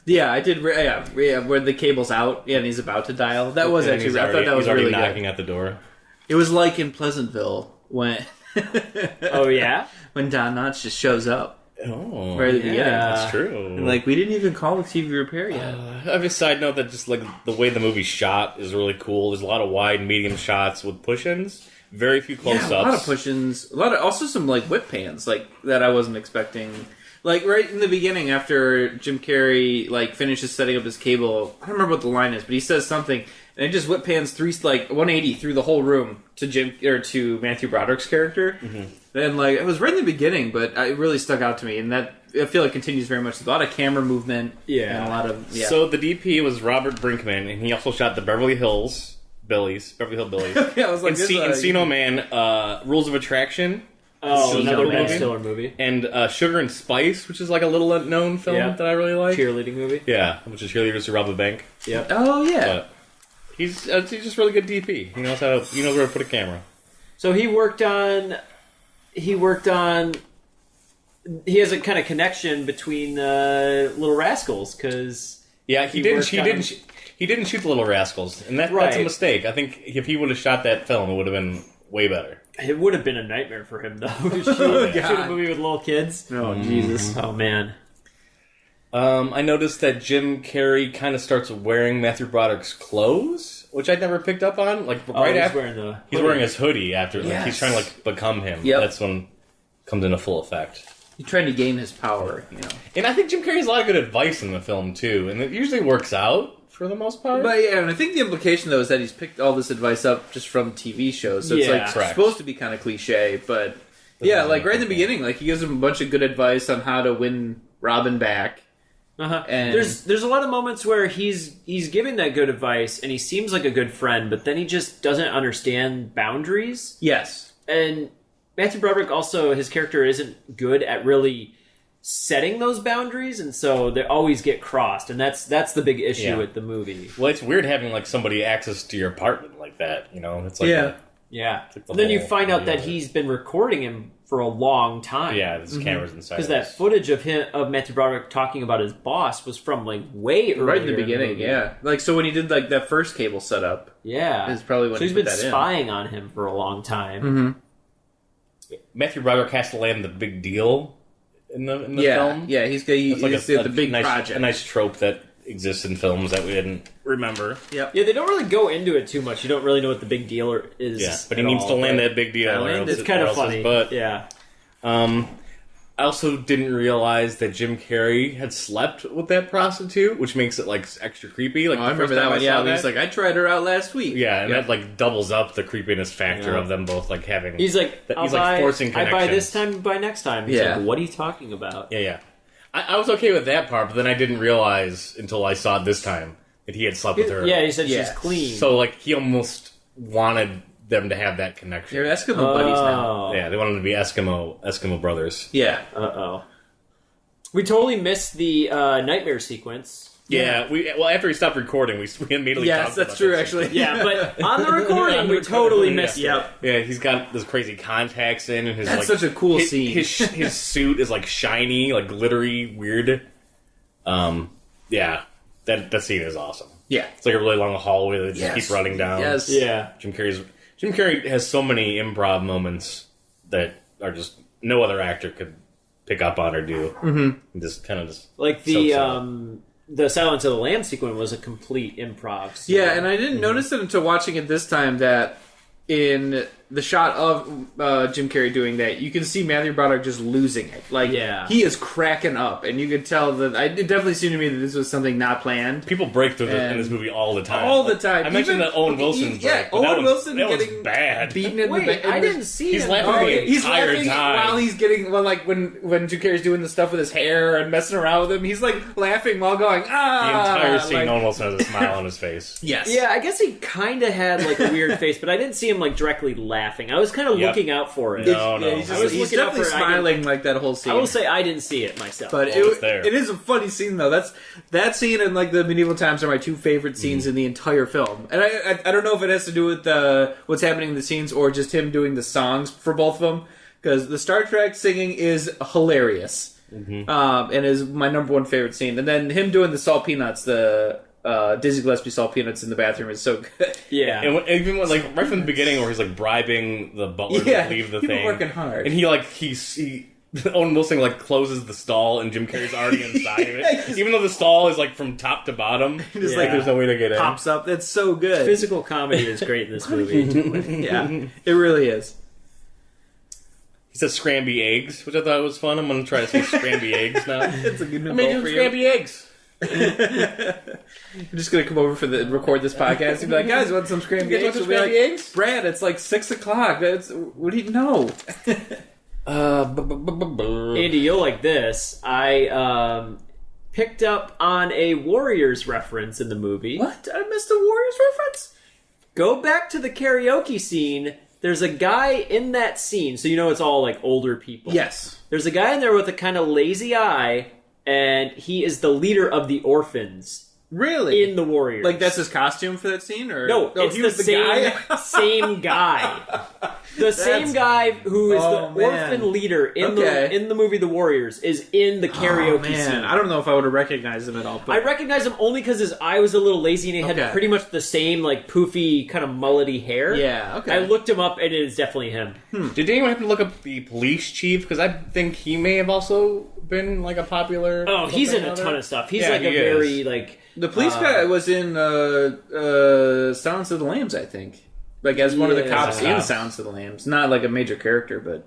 Yeah, I did. Yeah, where the cable's out, and he's about to dial. That was And actually. I thought that was he's already really knocking good. at the door. It was like in Pleasantville when Oh, yeah? when Don Knotts just shows up Oh, right at the Yeah. beginning. that's true. And like, we didn't even call the TV repair yet. I have a side note that just like the way the movie's shot is really cool. There's a lot of wide, medium shots with push-ins. Very few close-ups. Yeah, a lot of push-ins. Also some like whip pans like that I wasn't expecting. Like right in the beginning, after Jim Carrey like finishes setting up his cable, I don't remember what the line is, but he says something, and it just whip pans 180 through the whole room to Matthew Broderick's character. Mm-hmm. And like it was right in the beginning, but it really stuck out to me, and that I feel like continues very much. A lot of camera movement, Yeah. and a lot of So the DP was Robert Brinkman, and he also shot the Beverly Hill Billies. yeah, I was like, Encino Man, Rules of Attraction, Oh, Encino another Ben movie. Stiller movie. and Sugar and Spice, which is like a little unknown film Yeah. that I really like. Cheerleading movie. Yeah, which is cheerleaders who rob the bank. Yep. Oh yeah, But he's just really good DP. He knows where to put a camera. So he worked on. He has a kind of connection between Little Rascals because Yeah, he didn't shoot the Little Rascals, and that's a Right. mistake. I think if he would have shot that film, it would have been way better. it would have been a nightmare for him though. to shoot a movie with little kids. oh Jesus. Oh man. I noticed that Jim Carrey kind of starts wearing Matthew Broderick's clothes, which I never picked up on. Like right he's after wearing the. he's wearing his hoodie after like, Yes. he's trying to like become him. Yep. That's when it comes into full effect. He's trying to gain his power, you know. And I think Jim Carrey has a lot of good advice in the film too, and it usually works out for the most part. But yeah, and I think the implication though is that he's picked all this advice up just from TV shows, so it's Yeah. like Correct. supposed to be kind of cliche. But yeah, like right in the beginning, like he gives him a bunch of good advice on how to win Robin back. Uh-huh. And- There's a lot of moments where he's giving that good advice and he seems like a good friend, but then he just doesn't understand boundaries. Yes, And Matthew Broderick also, his character isn't good at really setting those boundaries, and so they always get crossed, and that's the big issue Yeah. with the movie. well, it's weird having like somebody access to your apartment like that. You know, it's like Yeah. Yeah. like the And then you whole find out idea that of it. he's been recording him for a long time. yeah, there's cameras inside. Because of that this. footage of Matthew Broderick talking about his boss was from like way earlier right in the in beginning. movie. Yeah, like so when he did like that first cable setup, Yeah. is probably when so he he's put been that in. spying on him for a long time. Mm-hmm. Matthew Broderick has to land the big deal in the yeah, film. yeah, he's It's like the big nice, project. a nice trope that exists in films that we didn't remember. Yep. Yeah, they don't really go into it too much. You don't really know what the big deal is. Yeah, but he at needs all, to land but that big deal. Yeah, or else It's it- kind or of else his funny. butt. Yeah. I also didn't realize that Jim Carrey had slept with that prostitute, which makes it like extra creepy. Like Oh, the I remember first that time one. I Yeah, saw he's that. like, I tried her out last week. Yeah, and that like doubles up the creepiness factor Yeah. of them both like having. He's like, That- I'll he's, like, buy, forcing I buy this connections. time, you buy next time. He's Yeah. like, what are you talking about? yeah. I was okay with that part, but then I didn't realize until I saw it this time that he had slept with her. Yeah, he said Yeah. she's clean. So like he almost wanted them to have that connection. They're Eskimo buddies now. Yeah, they wanted them to be Eskimo brothers. Yeah. We totally missed the nightmare sequence. Yeah, after we stopped recording, we immediately Yes, talked that's about true, that actually. Yeah, but on the recording, we totally missed it. Yep. Yeah, he's got this crazy contacts in, and his That's like, such a cool his, scene. His suit is like shiny, like glittery, weird. Yeah, that scene is awesome. Yeah. It's like a really long hallway that they just Yes. keep running down. Yes. Yeah. Jim Carrey has so many improv moments that are just no other actor could pick up on or do. Mm-hmm. Just kind of just Like the Silence of the Lambs sequence was a complete improv sequence. Yeah, and I didn't notice it until watching it this time that in the shot of Jim Carrey doing that, you can see Matthew Broderick just losing it. Like, Yeah. he is cracking up, and you could tell that it definitely seemed to me that this was something not planned. people break through in this movie all the time. All the time. I mentioned Even- that Owen Wilson. Yeah, break, but Owen Wilson that getting one's bad. beaten in Wait, the back. I didn't see He's him. laughing the He's entire laughing time. while he's getting like when Jim Carrey's doing the stuff with his hair and messing around with him. He's like laughing while going The entire scene, like- Owen Wilson has a smile on his face. Yes. Yeah, I guess he kind of had like a weird face, but I didn't see him like directly laughing. I was kind of looking out for it. No, no. Yeah, he's, I was he's looking out definitely for it. smiling like that whole scene. I will say I didn't see it myself. But it's there. it is a funny scene though. That scene and like the medieval times are my two favorite scenes in the entire film. And I don't know if it has to do with what's happening in the scenes or just him doing the songs for both of them, because the Star Trek singing is hilarious, and is my number one favorite scene. And then him doing the salt peanuts, the Dizzy Gillespie salt peanuts in the bathroom is so good. yeah, And even when, like right from the beginning, where he's like bribing the butler Yeah, to leave the he's been thing, working hard. and he Owen Wilson like closes the stall, and Jim Carrey's already inside of it, even though the stall is like from top to bottom. Just like, there's no way to get in. Pops up. That's so good. physical comedy is great in this movie. Yeah, it really is. He says scramby eggs, which I thought was fun. I'm gonna try to say scramby eggs now. It's a good new I'm making goal for you. scramby eggs. I'm just gonna come over record this podcast and be like, guys, want some scrambled You guys eggs? want some We'll be scrambled like, eggs? Brad, it's like 6 o'clock. What do you know? Andy, you'll like this. I picked up on a Warriors reference in the movie. What? I missed a Warriors reference? Go back to the karaoke scene. There's a guy in that scene, so you know it's all like older people. Yes. There's a guy in there with a kind of lazy eye, and he is the leader of the orphans Really? in the Warriors. Like that's his costume for that scene, or No, it's he the was same guy. same guy. The same guy who is Oh, the man. orphan leader in Okay. the movie The Warriors is in the karaoke Oh, man. scene. I don't know if I would have recognized him at all. But I recognize him only because his eye was a little lazy and he had Okay. pretty much the same like poofy kind of mullety hair. Yeah, okay. I looked him up and it is definitely him. Did anyone have to look up the police chief? Because I think he may have also been like a popular. Oh, he's in a something or ton other. of stuff. He's Yeah, like he a is. very like the police guy was in Silence of the Lambs, I think. Like as one of the Yeah. cops in Yeah. Silence of the Lambs. Not like a major character, but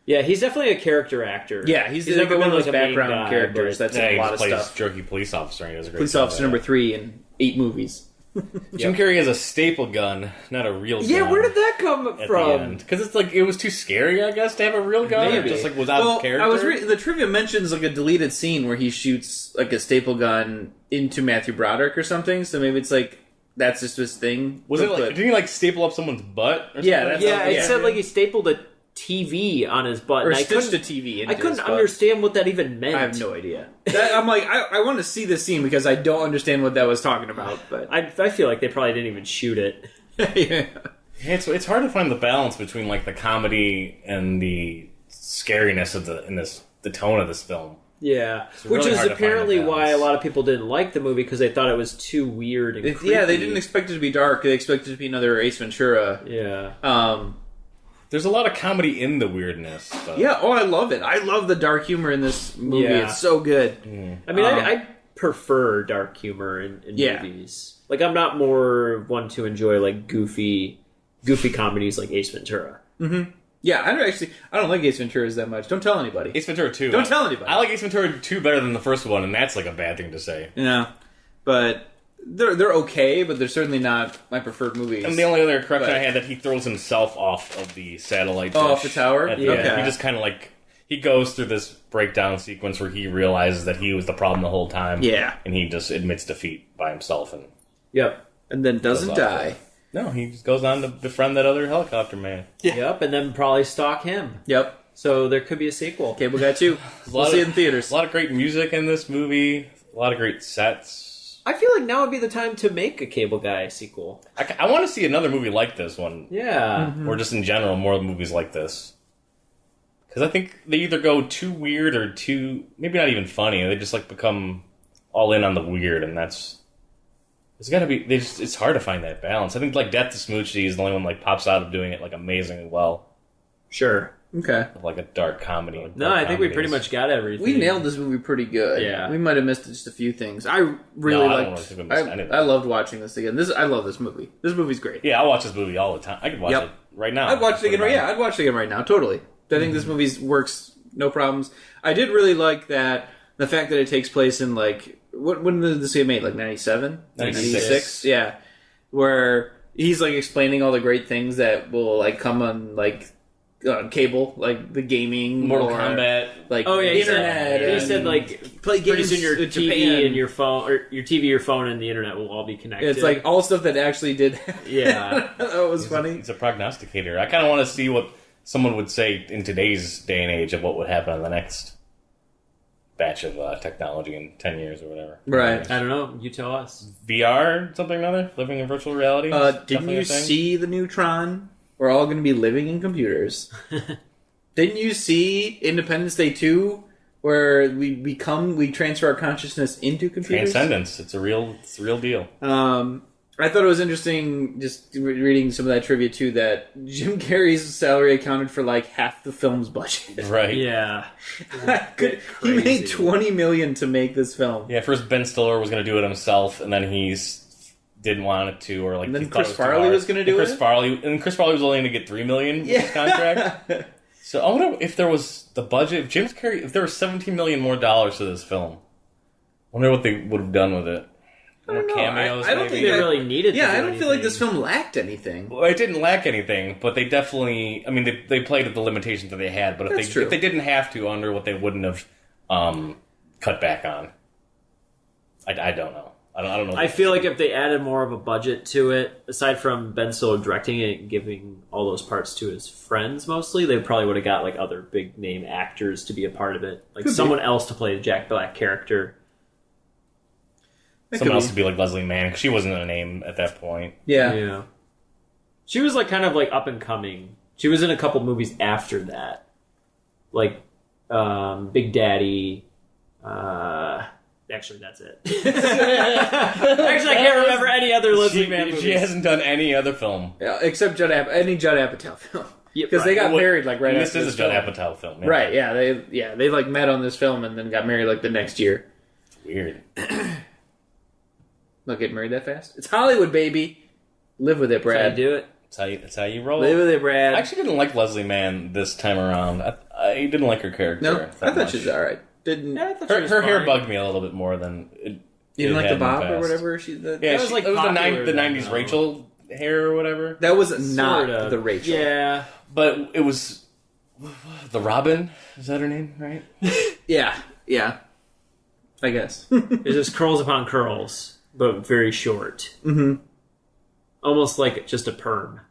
yeah, he's definitely a character actor. yeah, he's never like one been of those like a main background guy, characters. but- That's Yeah, in he a lot just of plays stuff. jerky police officer. And he does a great Police job officer at number it. 3 in 8 movies. Jim Carrey has a staple gun, not a real gun. Yeah, where did that come from? Because it's like it was too scary, I guess, to have a real gun. Maybe. Just like without character. I was the trivia mentions like a deleted scene where he shoots like a staple gun into Matthew Broderick or something. So maybe it's like that's just his thing. Was it like? But- Didn't he like staple up someone's butt? Or Yeah, something? that's- Yeah, it Yeah. said like he stapled a TV on his butt. or and I stitched a couldn't, TV into I couldn't his butt. understand what that even meant. I have no idea. I'm like, I want to see this scene because I don't understand what that was talking about. But I feel like they probably didn't even shoot it. yeah. It's hard to find the balance between like the comedy and the scariness of the tone of this film. Yeah, really which is hard to find the apparently why a balance. lot of people didn't like the movie because they thought it was too weird and creepy. Yeah, they didn't expect it to be dark. They expected it to be another Ace Ventura. Yeah, There's a lot of comedy in the weirdness. Though. Yeah, oh, I love it. I love the dark humor in this movie. Yeah. It's so good. I mean, I prefer dark humor in Yeah. movies. Like, I'm not more one to enjoy like goofy comedies like Ace Ventura. Yeah, I don't like Ace Venturas that much. Don't tell anybody. Ace Ventura 2. Don't tell anybody. I like Ace Ventura 2 better than the first one, and that's like a bad thing to say. Yeah, but they're okay, but they're certainly not my preferred movies. And the only other correction But- I had that he throws himself off of the satellite dish. Oh, off the tower? At the Yeah. end. He just kind of like he goes through this breakdown sequence where he realizes that he was the problem the whole time. Yeah. and he just admits defeat by himself. And Yep. and then doesn't Goes off die. No, he just goes on to befriend that other helicopter man. Yep, and then probably stalk him. Yep. So there could be a sequel. Cable Guy 2. We'll see it in theaters. A lot of great music in this movie. A lot of great sets. I feel like now would be the time to make a Cable Guy sequel. I want to see another movie like this one. Yeah. Or just in general, more movies like this. Because I think they either go too weird or too... maybe not even funny. They just like become all in on the weird, and that's... It's got to be... it's hard to find that balance. I think like Death to Smoochie is the only one like pops out of doing it like amazingly well. Sure. Okay. Of like a dark comedy. No, I think we pretty much got everything. We nailed this movie pretty good. Yeah. We might have missed just a few things. I really I don't liked... think we missed anything. I loved watching this again. I love this movie. This movie's great. Yeah, I watch this movie all the time. I could watch it right now. I'd watch it again. Yeah, I'd watch it again right now. Totally. I think this movie works. No problems. I did really like that. The fact that it takes place in like when did this get made? Like 97? 96? Yeah. Where he's like explaining all the great things that will like come on like on cable, like the gaming, Mortal or, Kombat. like Oh yeah, internet. he said like play pretty games soon your in TV Japan. and your phone, or your TV, your phone, and the internet will all be connected. It's like all stuff that actually did. Yeah. That was funny. It's a prognosticator. I kind of want to see what someone would say in today's day and age of what would happen in the next batch of technology in 10 years or whatever. Right. I don't know. You tell us. VR, something or another? Living in virtual reality? Didn't Definitely you a thing? see the new Tron? We're all going to be living in computers. Didn't you see Independence Day 2, where we transfer our consciousness into computers? Transcendence. It's a real deal. I thought it was interesting, just reading some of that trivia too, that Jim Carrey's salary accounted for like half the film's budget. Right. Yeah. He made $20 million to make this film. Yeah, first Ben Stiller was going to do it himself, and then didn't want it to, or like And then he thought Chris it was too Farley hard. was gonna do and it? Chris Farley was only going to get $3 million with his contract. So I wonder if there was the budget, if there was $17 million more to this film. I wonder what they would have done with it. I don't know. Cameos, I don't maybe? think They really needed to Yeah, do I don't feel like this anything. film lacked anything. Well, it didn't lack anything, but they definitely... I mean, they played at the limitations that they had, but That's true. if they didn't have to, I wonder what they wouldn't have cut back on. I don't know. I don't know. I feel like if they added more of a budget to it, aside from Ben Stiller directing it and giving all those parts to his friends mostly, they probably would have got like other big name actors to be a part of it. Like Could be. someone else to play the Jack Black character. It Someone could else be. to be like Leslie Mann, because she wasn't a name at that point. Yeah. She was like kind of like up and coming. She was in a couple movies after that. Like Big Daddy. Actually, that's it. Actually, I can't remember any other Leslie Mann movies. She hasn't done any other film. Yeah, except any Judd Apatow film. Yep, Because they got Well, married like right and after this is a Judd film. Apatow film. Yeah. Right, they like met on this film and then got married like the next year. Weird. Not getting married that fast. It's Hollywood, baby. Live with it, That's how you Brad. do it. That's how you roll. Live with it, Brad. I actually didn't like Leslie Mann this time around. I didn't like her character. no, that I thought much. she was all right. Didn't Yeah, I thought she Her, was her hair fine. bugged me a little bit more than it. you didn't it like had the in bob or past. whatever? Yeah, That was, like, it was popular the then, 90s though. Rachel hair or whatever. That was not Sort of. the Rachel. Yeah. But it was the Robin. Is that her name? Right? Yeah. I guess. It's just curls upon curls, but very short. Mm-hmm. Almost like just a perm.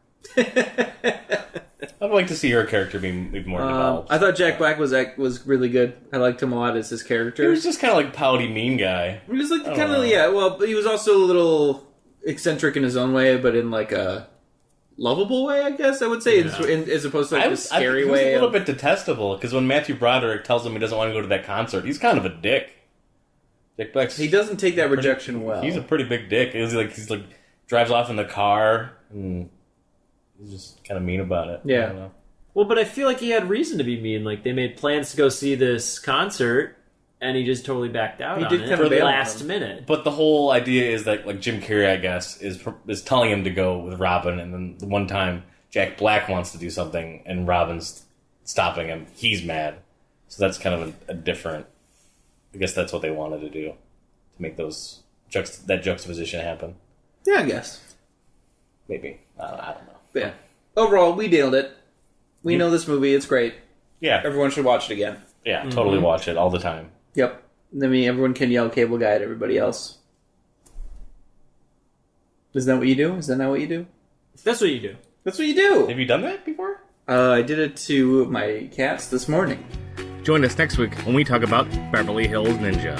I'd like to see her character be more developed. I thought Jack Black was really good. I liked him a lot as his character. He was just kind of like pouty, mean guy. He was like I don't kind know. of well, but he was also a little eccentric in his own way, but in like a lovable way, I guess I would say, as opposed to like the scary he was way. a little bit detestable because when Matthew Broderick tells him he doesn't want to go to that concert, he's kind of a dick. Jack Black's He doesn't take that rejection well. He's a pretty big dick. He's like drives off in the car and he's just kind of mean about it. Yeah. I don't know. Well, but I feel like he had reason to be mean. Like, they made plans to go see this concert, and he just totally backed out He on did it kinda for the bail on last him. minute. But the whole idea is that like Jim Carrey, I guess, is telling him to go with Robin, and then the one time Jack Black wants to do something and Robin's stopping him, he's mad. So that's kind of a different. I guess that's what they wanted to do to make that juxtaposition happen. Yeah, I guess. Maybe I don't know. But yeah. Overall, we nailed it. We know this movie. It's great. Yeah, Everyone should watch it again. yeah, totally watch it all the time. Yep. I mean, everyone can yell Cable Guy at everybody else. Isn't that what you do? Is that not what you do? That's what you do. That's what you do. Have you done that before? I did it to my cats this morning. Join us next week when we talk about Beverly Hills Ninja.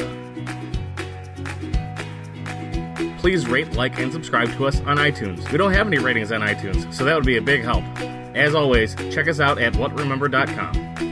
Please rate, like, and subscribe to us on iTunes. We don't have any ratings on iTunes, so that would be a big help. As always, check us out at whatremember.com.